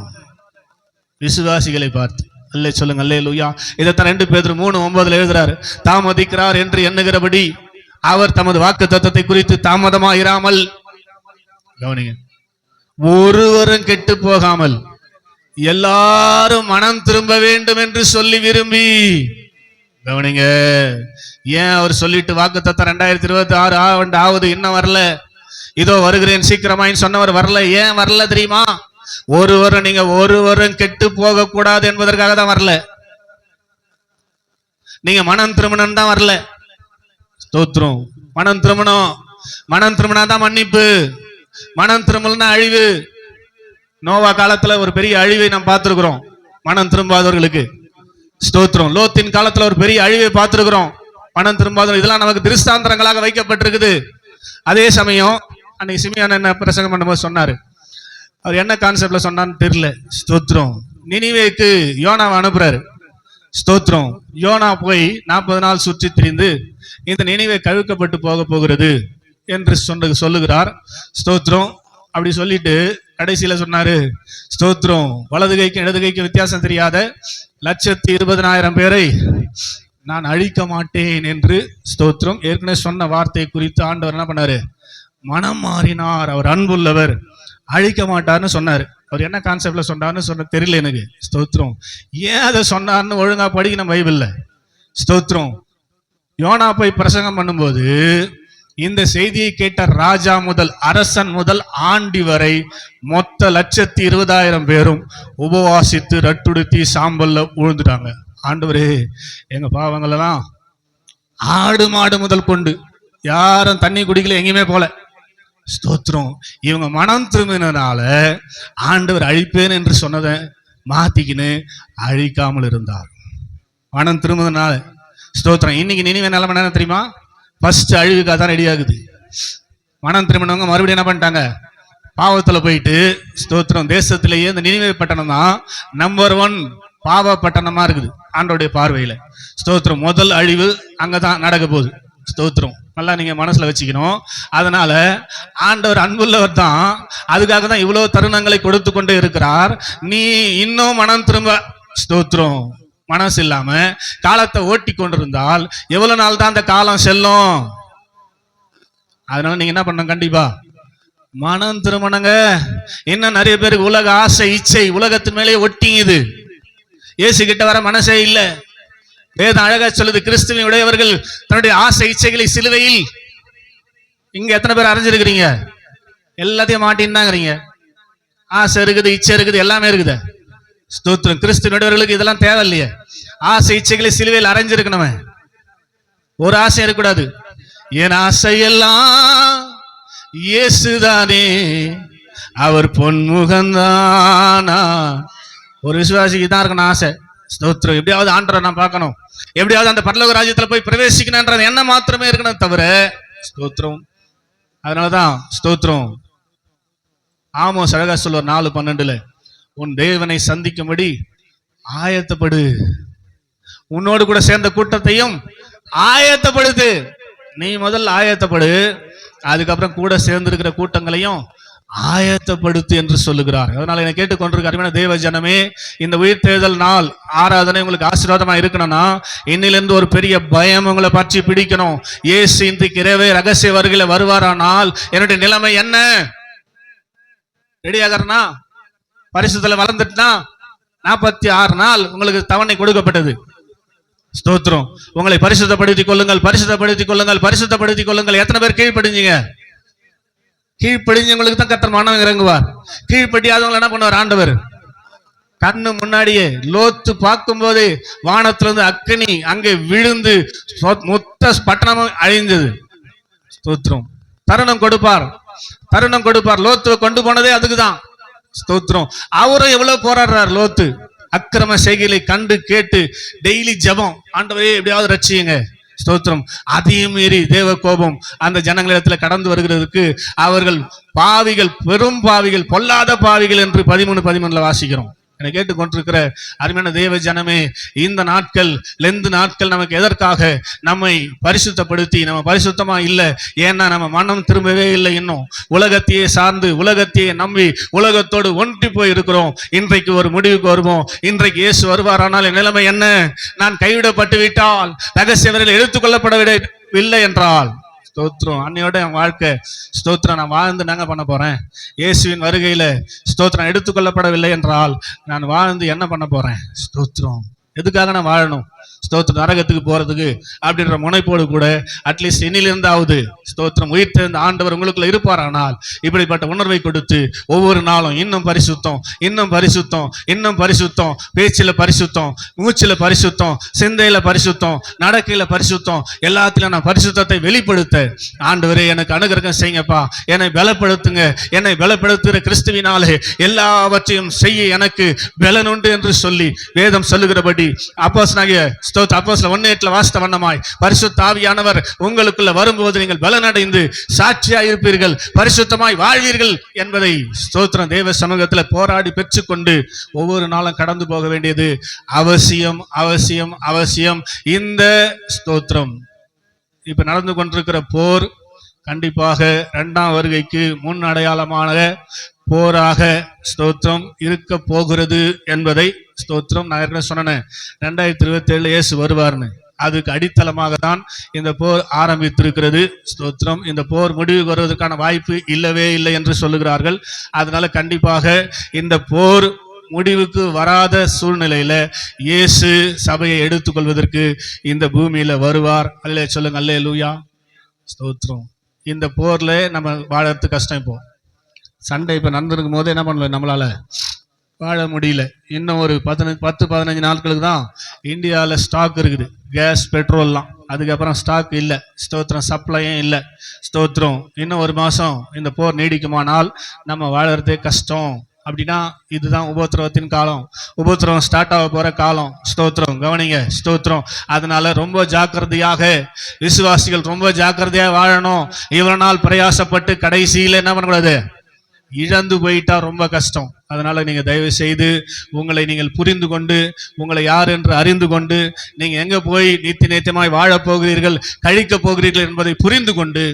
விசுவாசிகளை பார்த்து. அல்லே சொல்லுங்க அல்லேலூயா. இதைத்தான் 2 பேதுரு 3:9 எழுதுறாரு. தாமதிக்கிறார் என்று எண்ணுகிறபடி அவர் தமது வாக்கு தத்தத்தை குறித்து தாமதமா இராமல், கவனிங்க, ஒருவரும் கெட்டு போகாமல் எல்லாரும் மனம் திரும்ப வேண்டும் என்று சொல்லி விரும்பி, கவனிங்க. ஏன் அவர் சொல்லிட்டு வாக்கு தத்தம் 2026 ஆகுது, இன்னும் வரல. இதோ வருகிறேன் சீக்கிரமாயின்னு சொன்னவர் வரல. ஏன் வரல தெரியுமா? ஒருவரும் கெட்டு போக கூடாது என்பதற்காக தான் வரல. நீங்க மனம் திருமணம் தான் வரல. ஸ்தோத்திரம். மனம் திருமணம் தான் மன்னிப்பு. மனம் திரும்பலன்னா அழிவு. நோவா காலத்துல ஒரு பெரிய அழிவை நாம் பார்த்திருக்கிறோம் மனம் திரும்பாதவர்களுக்கு. ஸ்தோத்திரம். லோத்தின் காலத்துல ஒரு பெரிய அழிவை பார்த்திருக்கிறோம் மனம் திரும்பாதவர்கள். இதெல்லாம் நமக்கு திருஷ்டாந்தரங்களாக வைக்கப்பட்டிருக்குது. அதே சமயம் அன்னைக்கு சிமியோன் என்ன பிரசங்கம் பண்ணும்போது சொன்னாரு. அவர் என்ன கான்செப்ட்ல சொன்னான்னு தெரியல. ஸ்தோத்திரம். நினிவேக்கு யோனாவை அனுப்புறாரு. ஸ்தோத்திரம். யோனா போய் 40 நாள் சுற்றி திரிந்து இந்த நினிவே கவிழ்க்கப்பட்டு போக போகிறது என்று சொல்லுகிறார். ஸ்தோத்திரம். அப்படி சொல்லிட்டு கடைசியில சொன்னாரு, ஸ்தோத்திரம், வலது கைக்கும் இடது கைக்கும் வித்தியாசம் தெரியாத 120,000 பேரை நான் அழிக்க மாட்டேன் என்று. ஸ்தோத்திரம். ஏற்கனவே சொன்ன வார்த்தை குறித்து ஆண்டவர் என்ன பண்ணாரு? மனம் மாறினார். அவர் அன்புள்ளவர், அழிக்க மாட்டார்னு சொன்னாரு. அவர் என்ன கான்செப்ட்ல சொன்னார்னு தெரியல எனக்கு. ஸ்தோத்திரம். ஏன் அதை சொன்னார்னு ஒழுங்கா படிக்கணும் பைபிள்ல. ஸ்தோத்திரம். யோனா போய் பிரசங்கம் பண்ணும்போது இந்த செய்தியை கேட்ட ராஜா முதல் அரசன் முதல் ஆண்டி வரை மொத்த 120,000 பேரும் உபவாசித்து ரட்டுடுத்தி சாம்பல்ல உழுந்துட்டாங்க. ஆண்டவரே, எங்க பாவங்கள் எல்லாம் ஆடு மாடு முதல் கொண்டு யாரும் தண்ணி குடிக்கல, எங்கேயுமே போல. ஸ்தோத்திரம். இவங்க மனம் திரும்பினால ஆண்டவர் அழிப்பேன் என்று சொன்னதை மாத்திக்கின்னு அழிக்காமல் இருந்தார். மனம் திரும்பினால. ஸ்தோத்திரம். இன்னைக்கு நினைவு நிலைமை என்ன தெரியுமா? ஃபர்ஸ்ட் அழிவுக்காக தான் ரெடி ஆகுது. மனம் திரும்பினவங்க மறுபடியும் என்ன பண்ணிட்டாங்க? பாவத்துல போயிட்டு. ஸ்தோத்திரம். தேசத்திலேயே இந்த நினைவே பட்டணம் தான் நம்பர் 1 பாவ பட்டணமா இருக்குது ஆண்டோடைய பார்வையில. ஸ்தோத்திரம். முதல் அழிவு அங்கதான் நடக்க போகுது. ஸ்தோத்திரம். நல்லா நீங்க மனசுல வச்சுக்கணும். அதனால ஆண்டவர் அன்புள்ளவர் தான். அதுக்காக தான் இவ்வளவு தருணங்களை கொடுத்து கொண்டே இருக்கிறார். நீ இன்னும் மனம் திரும்ப, ஸ்தோத்திரம், மனசு இல்லாம காலத்தை ஓட்டி கொண்டிருந்தால் எவ்வளவு நாள் தான் அந்த காலம் செல்லும்? அதனால நீங்க என்ன பண்ண, கண்டிப்பா மனம் திருமணங்க. இன்னும் நிறைய பேருக்கு உலக ஆசை இச்சை உலகத்தின் மேலே ஒட்டிங்குது. இயேசு கிட்ட வர மனசே இல்லை. வேதம் அழகா சொல்லுது, கிறிஸ்துவின் உடையவர்கள் தன்னுடைய ஆசை இச்சைகளை சிலுவையில். இங்க எத்தனை பேர் அறிஞ்சிருக்கிறீங்க? எல்லாத்தையும் மாட்டின்னு ஆசை இருக்குது, இச்சை இருக்குது, எல்லாமே இருக்குது. ஸ்தோத்திரம். கிறிஸ்துவனுடையவர்களுக்கு இதெல்லாம் தேவை இல்லையே. ஆசை இச்சைகளை சிலுவையில் அரைஞ்சிருக்கணும். ஒரு ஆசை இருக்கக்கூடாது. என் ஆசையெல்லாம் இயேசுதானே, அவர் பொன்முகந்தானா, ஒரு விசுவாசிக்கு தான் இருக்கணும் ஆசை. ஸ்தோத்திரம். எப்படியாவது ஆண்டவரை நான் பார்க்கணும், எப்படியாவது அந்த பரலோக ராஜ்யத்துல போய் பிரவேசிக்கணும்ன்ற எண்ணம் மாத்திரமே இருக்கணும் தவிர. ஸ்தோத்திரம். அதனாலதான் ஸ்தோத்திரம் ஆமோஸ் அழகா சொல்லுவார் 4:12, உன் தேவனை சந்திக்கும்படி ஆயத்தப்படு, உன்னோடு கூட சேர்ந்த கூட்டத்தையும் ஆயத்தப்படுத்து. நீ முதல்ல ஆயத்தப்படு, அதுக்கப்புறம் கூட சேர்ந்திருக்கிற கூட்டங்களையும் ஆயத்தப்படுத்து என்று சொல்லுகிறார். அதனால என்னை கேட்டுக்கொண்டிருக்கிற தேவ ஜனமே, இந்த உயிர் தேர்தல் நாள் ஆராதனை உங்களுக்கு ஆசீர்வாதமா இருக்கணும்னா இன்னிலிருந்து ஒரு பெரிய பயம் உங்களை பற்றி பிடிக்கணும். இயேசு இன்றைக்கு இரவே ரகசிய வருகையில வருவாரானால் என்னுடைய நிலைமை என்ன? ரெடியாகிறனா? பரிசுத்தல வளர்ந்துட்டுனா 46 நாள் உங்களுக்கு தவணை கொடுக்கப்பட்டது. ஸ்தோத்திரம். உங்களை பரிசுத்தப்படுத்திக் கொள்ளுங்கள், பரிசுத்தப்படுத்திக் கொள்ளுங்கள், பரிசுத்தப்படுத்திக் கொள்ளுங்கள். எத்தனை பேர் கீழ்ப்படிஞ்சீங்க? கீழ்ப்படிஞ்சவங்களுக்கு தான் கர்த்தர் மனம் இறங்குவார். கீழ்ப்படியாதவங்க என்ன பண்ணுவார் ஆண்டவர்? கண்ணு முன்னாடியே லோத்து பார்க்கும் போது வானத்திலிருந்து அக்கினி அங்கே விழுந்து மொத்த பட்டணமும் அழிந்தது. ஸ்தோத்திரம். தருணம் கொடுப்பார், தருணம் கொடுப்பார். லோத்துவை கொண்டு போனதே அதுக்குதான். ஸ்தோத்திரம். அவரும் எவ்வளவு போராடுறார் லோத்து. அக்கிரம செய்கைகளை கண்டு கேட்டு டெய்லி ஜெபம், ஆண்டவரே எப்படியாவது ரட்சியுங்க. ஸ்தோத்திரம். அதையும் மீறி தேவ கோபம் அந்த ஜனங்களிடத்துல கடந்து வருகிறதுக்கு அவர்கள் பாவிகள், பெரும் பாவிகள், பொல்லாத பாவிகள் என்று 13:13 வாசிக்கிறோம். என்னை கேட்டுக்கொண்டிருக்கிற அருமையான தேவ ஜனமே, இந்த நாட்கள் லெந்து நாட்கள் நமக்கு எதற்காக? நம்மை பரிசுத்தப்படுத்தி, நம்ம பரிசுத்தமா இல்லை, ஏன்னா நம்ம மனம் திரும்பவே இல்லை. இன்னும் உலகத்தையே சார்ந்து, உலகத்தையே நம்பி, உலகத்தோடு ஒன்றி போய் இருக்கிறோம். இன்றைக்கு ஒரு முடிவுக்கு வருவோம். இன்றைக்கு இயேசு வருவாரானால் என் நிலைமை என்ன? நான் கைவிடப்பட்டு விட்டால், ரகசிய வரையில் எடுத்துக்கொள்ளப்படவில்லை என்றால், ஸ்தோத்திரம், அன்னையோட என் வாழ்க்கை ஸ்தோத்திரம் நான் வாழ்ந்து நாங்க பண்ண போறேன்? இயேசுவின் வருகையில ஸ்தோத்திரம் எடுத்துக்கொள்ளப்படவில்லை என்றால் நான் வாழ்ந்து என்ன பண்ண போறேன்? ஸ்தோத்திரம். எதுக்காக நான் வாழணும்? ஸ்தோத்திரம். நரகத்துக்கு போறதுக்கு அப்படின்ற முனைப்போடு கூட அட்லீஸ்ட் இன்னிலிருந்தாவது ஸ்தோத்திரம் உயிர் தெரிந்த ஆண்டவர் உங்களுக்குள்ள இருப்பாரானால் இப்படிப்பட்ட உணர்வை கொடுத்து ஒவ்வொரு நாளும் இன்னும் பரிசுத்தம், இன்னும் பரிசுத்தம், இன்னும் பரிசுத்தம், பேச்சில பரிசுத்தம், மூச்சில பரிசுத்தம், சிந்தையில பரிசுத்தம், நடக்கையில பரிசுத்தம், எல்லாத்திலும் நான் பரிசுத்தத்தை வெளிப்படுத்த ஆண்டவரே எனக்கு அனுகிரகம் செய்யுங்கப்பா, என்னை பலப்படுத்துங்க. என்னை பலப்படுத்துகிற கிறிஸ்துவினாலே எல்லாவற்றையும் செய்ய எனக்கு பலன் உண்டு என்று சொல்லி வேதம் சொல்லுகிறபடி அப்போஸ்தலனாகிய அப்போஸ்தலர் 1:8 வாசித்த வண்ணமாய் பரிசுத்த ஆவியானவர் உங்களுக்குள்ள வரும்போது நீங்கள் பலனடைந்து சாட்சியாய் இருப்பீர்கள், பரிசுத்தமாய் வாழ்வீர்கள் என்பதை ஸ்தோத்திரம் தேவ சமூகத்தில் போராடி பெற்றுக்கொண்டு ஒவ்வொரு நாளும் கடந்து போக வேண்டியது அவசியம், அவசியம், அவசியம். இந்த ஸ்தோத்திரம் இப்ப நடந்து கொண்டிருக்கிற போர் கண்டிப்பாக 2ஆம் வருகைக்கு முன் அடையாளமான போராக ஸ்தோத்திரம் இருக்க போகிறது என்பதை ஸ்தோத்திரம் நான் ஏற்கனவே சொன்னேன். 2027 இயேசு வருவார்னு. அதுக்கு அடித்தளமாக தான் இந்த போர் ஆரம்பித்திருக்கிறது. ஸ்தோத்திரம். இந்த போர் முடிவுக்கு வருவதற்கான வாய்ப்பு இல்லவே இல்லை என்று சொல்லுகிறார்கள். அதனால கண்டிப்பாக இந்த போர் முடிவுக்கு வராத சூழ்நிலையில இயேசு சபையை எடுத்துக்கொள்வதற்கு இந்த பூமியில வருவார். அல்லே சொல்லுங்க, அல்லேலூயா, ஸ்தோத்திரம். இந்த போர்ல நம்ம வாழறது கஷ்டம். இப்போ சண்டை இப்ப நடந்திருக்கும் போது என்ன பண்ணல, நம்மளால வாழ முடியல. இன்னும் ஒரு 10-15 நாட்களுக்கு தான் இந்தியாவில் ஸ்டாக் இருக்குது, கேஸ் பெட்ரோல்லாம். அதுக்கப்புறம் ஸ்டாக் இல்லை. ஸ்தோத்திரம். சப்ளையும் இல்லை. ஸ்தோத்திரம். இன்னும் ஒரு மாசம் இந்த போர் நீடிக்குமானால் நம்ம வாழறதே கஷ்டம். அப்படின்னா இதுதான் உபத்திரவத்தின் காலம், உபத்திரவம் ஸ்டார்ட் ஆக போற காலம். ஸ்தோத்திரம். கவனிங்க. ஸ்தோத்திரம். அதனால ரொம்ப ஜாக்கிரதையாக விசுவாசிகள் ரொம்ப ஜாக்கிரதையாக வாழணும். இவ்வளவு நாள் பிரயாசப்பட்டு கடைசியில என்ன பண்ணக்கூடாது, இழந்து போயிட்டா ரொம்ப கஷ்டம். அதனால நீங்க தயவு செய்து உங்களை நீங்கள் புரிந்து கொண்டு, உங்களை யார் என்று அறிந்து கொண்டு, நீங்க எங்க போய் நித்தியமாய் வாழப் போகிறீர்கள், கழிக்க போகிறீர்கள் என்பதை புரிந்து கொண்டு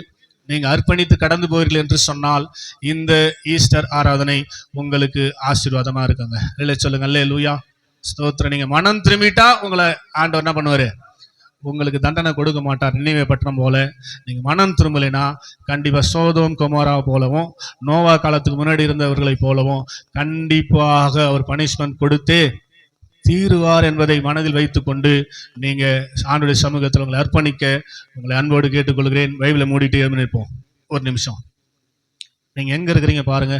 நீங்க அர்ப்பணித்து கடந்து போகிறீர்கள் என்று சொன்னால் இந்த ஈஸ்டர் ஆராதனை உங்களுக்கு ஆசீர்வாதமா இருக்குங்க. இல்லை சொல்லுங்க, அல்லேலூயா, ஸ்தோத்திரம். நீங்க மனம் திரும்பிட்டா உங்களை ஆண்டவர் என்ன பண்ணுவாரு? உங்களுக்கு தண்டனை கொடுக்க மாட்டார். நினைவே பட்டணம் போல நீங்க மனம் திரும்பலைன்னா கண்டிப்பா சோதோம் கொமோரா போலவும் நோவா காலத்துக்கு முன்னாடி இருந்தவர்களை போலவும் கண்டிப்பாக அவர் பனிஷ்மெண்ட் கொடுத்தே தீருவார் என்பதை மனதில் வைத்துக் கொண்டு நீங்க ஆண்டவருடைய சமூகத்தில் உங்களை அர்ப்பணிக்க உங்களை அன்போடு கேட்டுக்கொள்கிறேன். பைபிளை மூடிட்டு நிற்போம் ஒரு நிமிஷம். நீங்க எங்க இருக்கிறீங்க பாருங்க.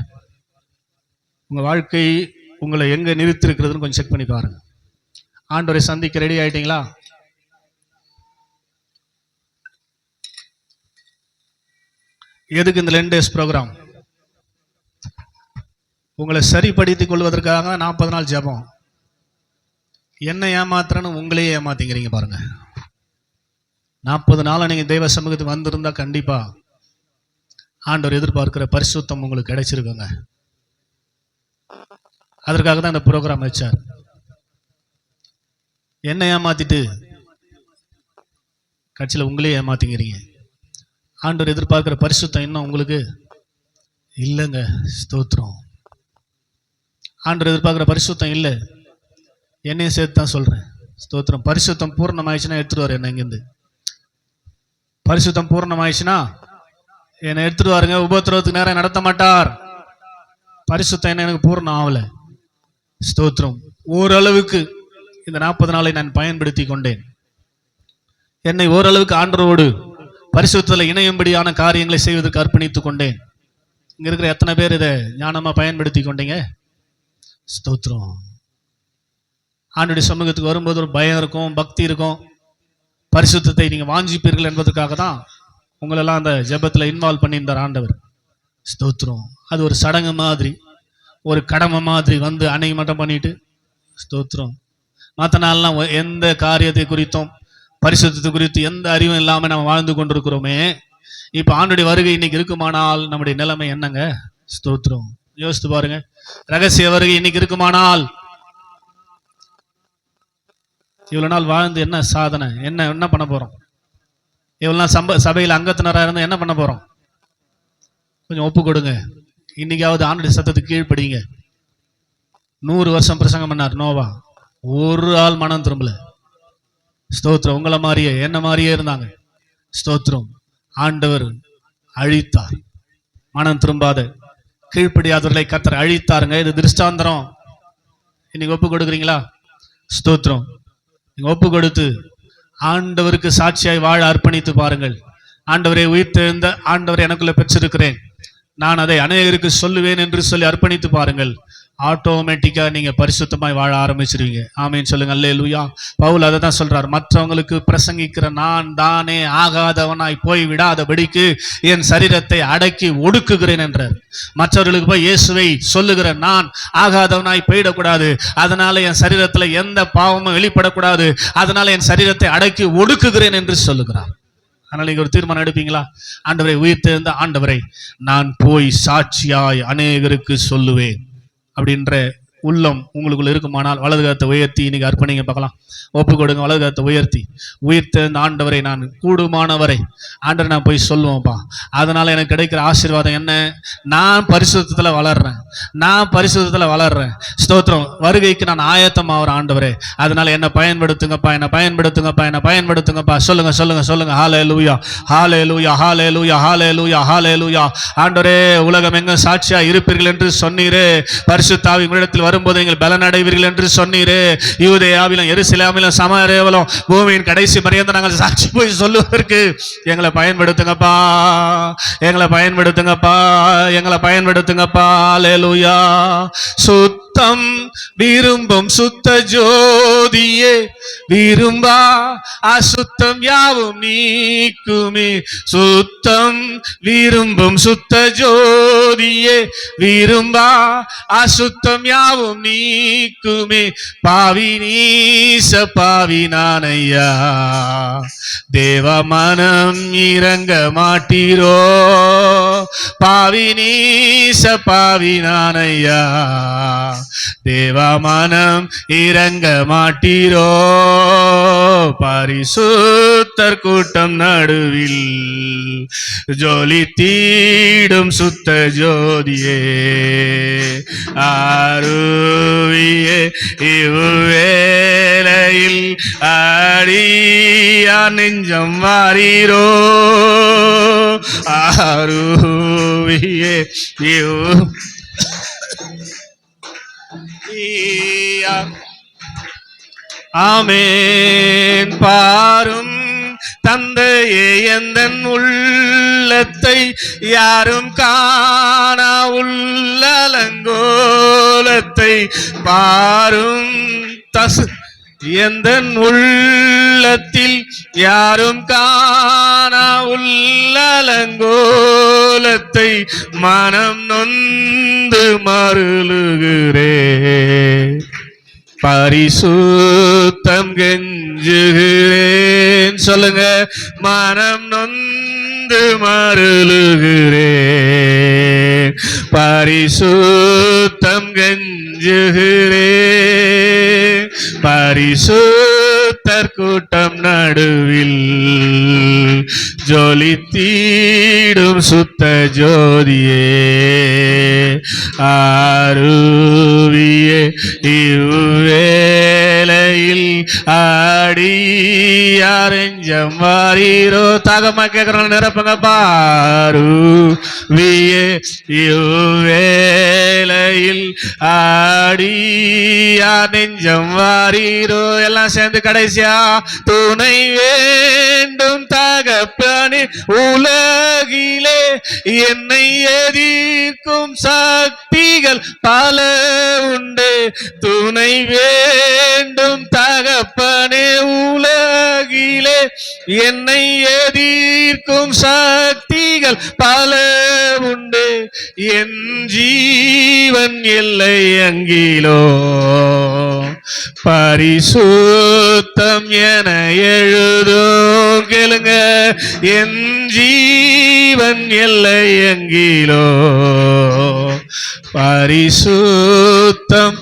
உங்க வாழ்க்கை உங்களை எங்க நிறுத்திருக்கிறதுன்னு கொஞ்சம் செக் பண்ணி பாருங்க. ஆண்டவரை சந்திக்க ரெடி ஆயிட்டீங்களா? எதுக்கு இந்த 10 days ப்ரோக்ராம்? உங்களை சரிப்படுத்திக் கொள்வதற்காக 40 நாள் ஜெபம். என்ன ஏமாத்துறன்னு உங்களையே ஏமாத்திங்கிறீங்க பாருங்க. 40 நாள் நீங்க தெய்வ சமூகத்துக்கு வந்திருந்தா கண்டிப்பா ஆண்டவர் எதிர்பார்க்கிற பரிசுத்தம் உங்களுக்கு கிடைச்சிருக்குங்க. அதற்காக தான் இந்த ப்ரோக்ராம் வச்சார். என்ன ஏமாத்திட்டு கட்சியில் உங்களே ஏமாத்திங்கிறீங்க. ஆண்டவர் எதிர்பார்க்கிற பரிசுத்தம் இன்னும் உங்களுக்கு இல்லைங்க. ஸ்தோத்திரம். ஆண்டவர் எதிர்பார்க்கிற பரிசுத்தம் இல்லை. என்னையும் சேர்த்து தான் சொல்றேன். ஸ்தோத்திரம். பரிசுத்தம் பூர்ணமாயிடுச்சுன்னா எடுத்துருவார் என்ன இங்கிருந்து. பரிசுத்தம் பூர்ணமாயிடுச்சுன்னா என்னை எடுத்துருவாருங்க. உபத்திரவத்துக்கு நேரம் நடத்த மாட்டார். பரிசுத்தம் என்ன எனக்கு பூர்ணம் ஆகல. ஸ்தோத்திரம். ஓரளவுக்கு இந்த 40 நாளை நான் பயன்படுத்தி கொண்டேன். என்னை ஓரளவுக்கு ஆண்டவரோடு பரிசுத்தத்தில் இணையும்படியான காரியங்களை செய்வதற்கு அர்ப்பணித்துக் கொண்டேன். இங்க இருக்கிற எத்தனை பேர் இதை ஞானமா பயன்படுத்தி கொண்டீங்க? ஸ்தோத்திரம். ஆண்டுடைய சமூகத்துக்கு வரும்போது ஒரு பயம் இருக்கும், பக்தி இருக்கும். பரிசுத்தத்தை நீங்க வாஞ்சிப்பீர்கள் என்பதற்காக தான் உங்களெல்லாம் அந்த ஜெபத்தில் இன்வால்வ் பண்ணியிருந்தார் ஆண்டவர். ஸ்தோத்திரம். அது ஒரு சடங்கு மாதிரி, ஒரு கடமை மாதிரி வந்து அன்னைக்கு மட்டும் பண்ணிட்டு ஸ்தோத்திரம். மற்ற நாள்லாம் எந்த காரியத்தை குறித்தும் பரிசுத்தத்தை குறித்து எந்த அறிவும் இல்லாமல் நம்ம வாழ்ந்து கொண்டிருக்கிறோமே. இப்போ ஆண்டுடைய வருகை இன்னைக்கு இருக்குமானால் நம்முடைய நிலைமை என்னங்க? ஸ்தோத்திரம். யோசித்து பாருங்க. ரகசிய வருகை இன்னைக்கு இருக்குமானால் இவ்வளவு நாள் வாழ்ந்து என்ன சாதனை? என்ன பண்ண போறோம்? இவ்வளவு நாள் சபையில் அங்கத்தினராக இருந்து என்ன பண்ண போறோம்? கொஞ்சம் ஒப்பு கொடுங்க. இன்னைக்காவது ஆண்டுடைய சத்தத்துக்கு கீழ்ப்படிங்க. 100 வருஷம் பிரசங்கம் பண்ணார் நோவா. ஒரு ஆள் மனம் திரும்பல. ஸ்தோத்திரம். உங்களை மாதிரியே என்ன மாதிரியே இருந்தாங்க. ஸ்தோத்திரம். ஆண்டவர் அழித்தார். மனம் திரும்பாத கீழ்ப்படியாதவர்களை கர்த்தர் அழித்தாருங்க. இது திருஷ்டாந்தரம். இன்னைக்கு ஒப்பு கொடுக்குறீங்களா? ஸ்தோத்திரம். நீங்க ஒப்பு கொடுத்து ஆண்டவருக்கு சாட்சியாய் வாழ அர்ப்பணித்து பாருங்கள். ஆண்டவரை உயிர்த்தெழுந்த ஆண்டவரை எனக்குள்ள பெற்றிருக்கிறேன், நான் அதை அநேகருக்கு சொல்லுவேன் என்று சொல்லி அர்ப்பணித்து பாருங்கள். ஆட்டோமேட்டிக்கா நீங்க பரிசுத்தமாய் வாழ ஆரம்பிச்சிருவீங்க. ஆமீன் சொல்லுங்க. அல்லேலூயா. பவுல் அதை தான் சொல்றார். மற்றவங்களுக்கு பிரசங்கிக்கிற நான் தானே ஆகாதவனாய் போய் விடாதபடிக்கு என் சரீரத்தை அடக்கி ஒடுக்குகிறேன் என்றார். மற்றவர்களுக்கு போய் இயேசுவை சொல்லுகிற நான் ஆகாதவனாய் போயிடக்கூடாது. அதனால என் சரீரத்துல எந்த பாவமும் வெளிப்படக்கூடாது. அதனால என் சரீரத்தை அடக்கி ஒடுக்குகிறேன் என்று சொல்லுகிறார். அதனால நீங்க ஒரு தீர்மானம் எடுப்பீங்களா? ஆண்டவரை உயிர்த்தெழுந்த ஆண்டவரை நான் போய் சாட்சியாய் அநேகருக்கு சொல்லுவேன் அப்படின்ற உள்ளம் உங்களுக்குள்ள இருக்குமானால் வலது கரத்தை உயர்த்தி இன்னைக்கு அர்ப்பணிங்க பார்க்கலாம். ஒப்பு கொடுங்க. வலது கரத்தை உயர்த்தி உயிர்த்தெழுந்த ஆண்டவரை நான் கூடுமானவரை ஆண்டவரை நான் போய் சொல்லுவேன்ப்பா. அதனால எனக்கு கிடைக்கிற ஆசீர்வாதம் என்ன? நான் பரிசுத்தத்துல வளர்றேன். நான் பரிசுத்தத்துல வளர்றேன். ஸ்தோத்திரம். வருகைக்கு நான் ஆயத்தம் ஆகிற ஆண்டவரே, அதனால என்ன பயன்படுத்துங்கப்பா, என்ன பயன்படுத்துங்கப்பா, என்ன பயன்படுத்துங்கப்பா. சொல்லுங்க சொல்லுங்க சொல்லுங்க. ஹல்லேலூயா, ஹல்லேலூயா, ஹல்லேலூயா, ஹல்லேலூயா, ஹல்லேலூயா. ஆண்டவரே, உலகம் எங்க சாட்சியா இருப்பீர்கள் என்று சொன்னீரே. பரிசுத்த ஆவி உம்மிடத்தில் வரும்போது நீங்கள் பலன் அடைவீர்கள் என்று சொன்னீரே. யூதேயாவிலும் எருசலேமிலும் சமாரியாவிலும் பூமியின் கடைசி பரியந்தம் நாங்கள் சாட்சி போய் சொல்லுவதற்கு எங்களை பயன்படுத்துங்கப்பா, எங்களை பயன்படுத்துங்கப்பா, எங்களை பயன்படுத்துங்கப்பா. அல்லேலூயா. சுத்தம் விரும்பும் சுத்த ஜோதியே, விரும்பா அசுத்தம் யாவும் நீக்குமே. சுத்தம் விரும்பும் சுத்த ஜோதியே, விரும்பா அசுத்தம் யாவும் நீக்குமே. பாவி நீச பாவி நானையா, தேவ மனம் இறங்க மாட்டீரோ. பாவி நீச பாவி நானையா, தேவ மனம் இறங்க மாட்டீரோ. பரிசுத்தர் கூட்டம் நடுவில் ஜோலி தீடும் சுத்த ஜோதியே, ஆருவியே இவ்வேளையில் ஆடியா நெஞ்சம் மாறீரோ. ஆருவியே ஆமேன். பாரும் தந்தையே, எந்தன் உள்ளத்தை யாரும் காணா உள்ளலங்கோலத்தை பாரும். எந்தன் உள்ளத்தில் யாரும் காணா உள்ளலங்கோலத்தை மனம் நொந்து மருளுகிறே. பரிசுத்தம் கெஞ்சுகிறேன். சொல்லுங்க, மனம் நொந்து மருளுகிறேன். பரிசுத்தம் கெஞ்சுகிறேன். பரிசுத்தர் கூட்டம் நடுவில் ஜொலித்தீடும் சுத்த ஜோதியே, ஆருவியே இவ்வேளையில் ஆடியாரெஞ்சம் வாரீரோ. தாகமா கேட்கறோம், நிரப்புங்க. பாருவியே இவ்வேளையில் ஆடியார் நெஞ்சம் வாரீரோ. எல்லாம் சேர்ந்து கடைசியா, துணை வேண்டும் தகப்பனே உலகிலே, என்னை எதிர்க்கும் சக்திகள் பல உண்டு. துணை வேண்டும் தகப்பனே உலகிலே, என்னை எதிர்க்கும் சக்திகள் பல உண்டு. என் ஜீவன் எல்லை அங்கிலோ, பரிசுத்தம் என எழுதும். கேளுங்க, என் ஜீவன் எல்லை எங்கிலோ, பரிசுத்தம்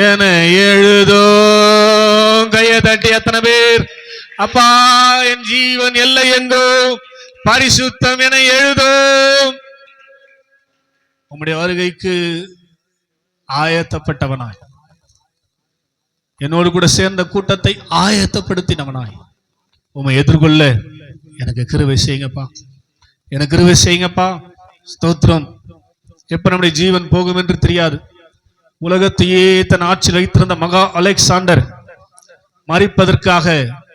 என எழுதும். கையை தட்டி எத்தனை பேர், அப்பா என் ஜீவன் எல்லை எங்கோ, பரிசுத்தம் என எழுதும். உம்முடைய வருகைக்கு ஆயத்தப்பட்டவனாய், என்னோடு கூட சேர்ந்த கூட்டத்தை ஆயத்தப்படுத்தினவனாய் உம்மை எதிர்கொள்ள எனக்கு கிருபை செய்யுங்கப்பா, எனக்கு கிருபை செய்யுங்கப்பா. ஸ்தோத்திரம். எப்ப நம்முடைய ஜீவன் போகும் என்று தெரியாது. உலகத்தையே தன் ஆட்சியில் வைத்திருந்த மகா அலெக்சாண்டர் மரிப்பதற்காக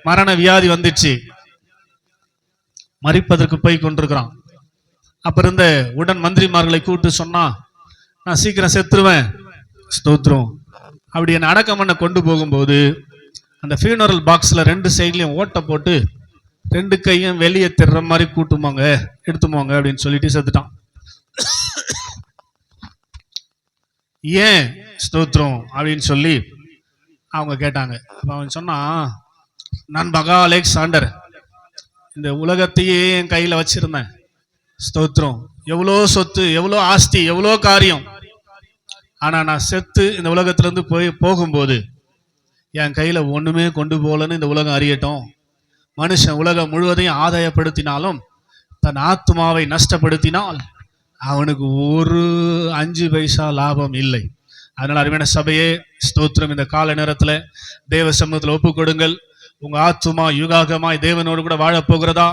மரண வியாதி வந்துச்சு, மரிப்பதற்கு போய் கொண்டிருக்கிறான். அப்ப இருந்த உடன் மந்திரிமார்களை கூப்பிட்டு சொன்னா, நான் சீக்கிரம் செத்துருவேன். ஸ்தோத்திரம். அப்படி என்னை அடக்கம் பண்ண கொண்டு போகும்போது அந்த ஃபியூனரல் பாக்ஸ்ல 2 சைட்லயும் ஓட்டை போட்டு 2 கையும் வெளியே திர்ற மாதிரி கூட்டுமாங்க, எடுத்துமோங்க அப்படின்னு சொல்லிட்டு செத்துட்டான். ஏன் ஸ்தோத்திரம் அப்படின்னு சொல்லி அவங்க கேட்டாங்க. அவன் சொன்னா, நான் மகா அலெக்சாண்டர் இந்த உலகத்தையே என் கையில வச்சிருந்தேன். ஸ்தோத்திரம். எவ்வளோ சொத்து, எவ்வளோ ஆஸ்தி, எவ்வளோ காரியம். ஆனா நான் செத்து இந்த உலகத்துல இருந்து போகும்போது என் கையில ஒண்ணுமே கொண்டு போகலன்னு இந்த உலகம் அறியட்டும். மனுஷன் உலகம் முழுவதையும் ஆதாயப்படுத்தினாலும் தன் ஆத்மாவை நஷ்டப்படுத்தினால் அவனுக்கு ஒரு 5 பைசா லாபம் இல்லை. அதனால அருமையான சபையே, ஸ்தோத்திரம், இந்த கால நேரத்துல தேவ சமூகத்துல ஒப்பு கொடுங்கள். உங்க ஆத்துமா யுகாகமாய் தேவனோடு கூட வாழ போகிறதா,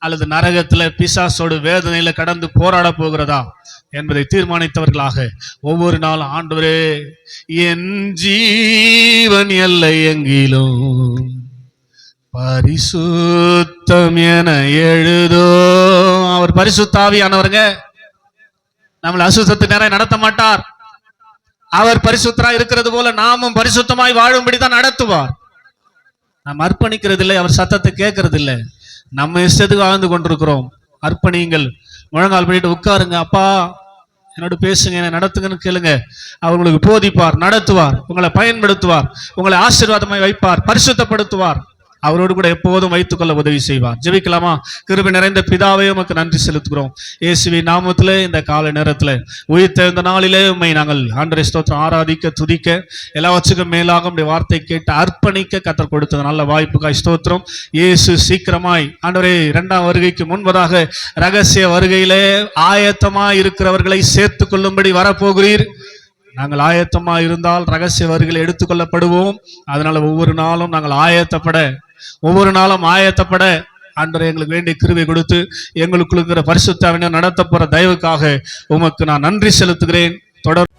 அல்லது நரகத்துல பிசாசோடு வேதனையில கடந்து போராட போகிறதா என்பதை தீர்மானித்தவர்களாக ஒவ்வொரு நாளும், ஆண்டவரே என் ஜீவன் எல்லை எங்கிலும் பரிசுத்தம் என எழுதோ. அவர் பரிசுத்தாவியானவருங்க. நம்மளை அசுத்தத்து நேரம் நடத்த மாட்டார். அவர் பரிசுத்தரா இருக்கிறது போல நாமும் பரிசுத்தமாய் வாழும்படிதான் நடத்துவார். நாம் அர்ப்பணிக்கிறது இல்லை, அவர் சத்தத்தை கேட்கறது இல்லை. நம்ம இஷ்டத்துக்கு வாழ்ந்து கொண்டிருக்கிறோம். அர்ப்பணியுங்கள். முழங்கால் பண்ணிட்டு உட்காருங்க. அப்பா என்னோட பேசுங்க, என்ன நடத்துங்கன்னு கேளுங்க. அவர் உங்களுக்கு போதிப்பார், நடத்துவார், உங்களை பயன்படுத்துவார், உங்களை ஆசீர்வாதமாய் வைப்பார், பரிசுத்தப்படுத்துவார். அவரோடு கூட எப்போதும் வைத்துக் கொள்ள உதவி செய்வார். ஜெபிக்கலாமா? கிருபை நிறைந்த பிதாவே, உமக்கு நன்றி செலுத்துகிறோம். இயேசுவின் நாமத்திலே இந்த கால நேரத்துல உயிர்த்தெழுந்த நாளிலே உம்மை நாங்கள் ஆண்டவரே ஸ்தோத்திரம் ஆராதிக்க, துதிக்க, எல்லாவற்றுக்கும் மேலாக உம்முடைய வார்த்தை கேட்டு அர்ப்பணிக்க கர்த்தர் கொடுத்த நல்ல வாய்ப்புக்காய் ஸ்தோத்திரம். இயேசு சீக்கிரமாய் ஆண்டவரே 2ஆம் வருகைக்கு முன்பதாக ரகசிய வருகையிலே ஆயத்தமாய் இருக்கிறவர்களை சேர்த்து கொள்ளும்படி வரப்போகிறீர். நாங்கள் ஆயத்தமா இருந்தால் ரகசிய வருகையில் எடுத்துக்கொள்ளப்படுவோம். அதனால ஒவ்வொரு நாளும் நாங்கள் ஆயத்தப்பட ஆண்டவரே எங்களுக்கு வேண்டிய கிருபை கொடுத்து எங்களுக்குள்ள பரிசுத்த ஆவியானவர் நடத்த போற தயவுக்காக உமக்கு நான் நன்றி செலுத்துகிறேன். தொடர்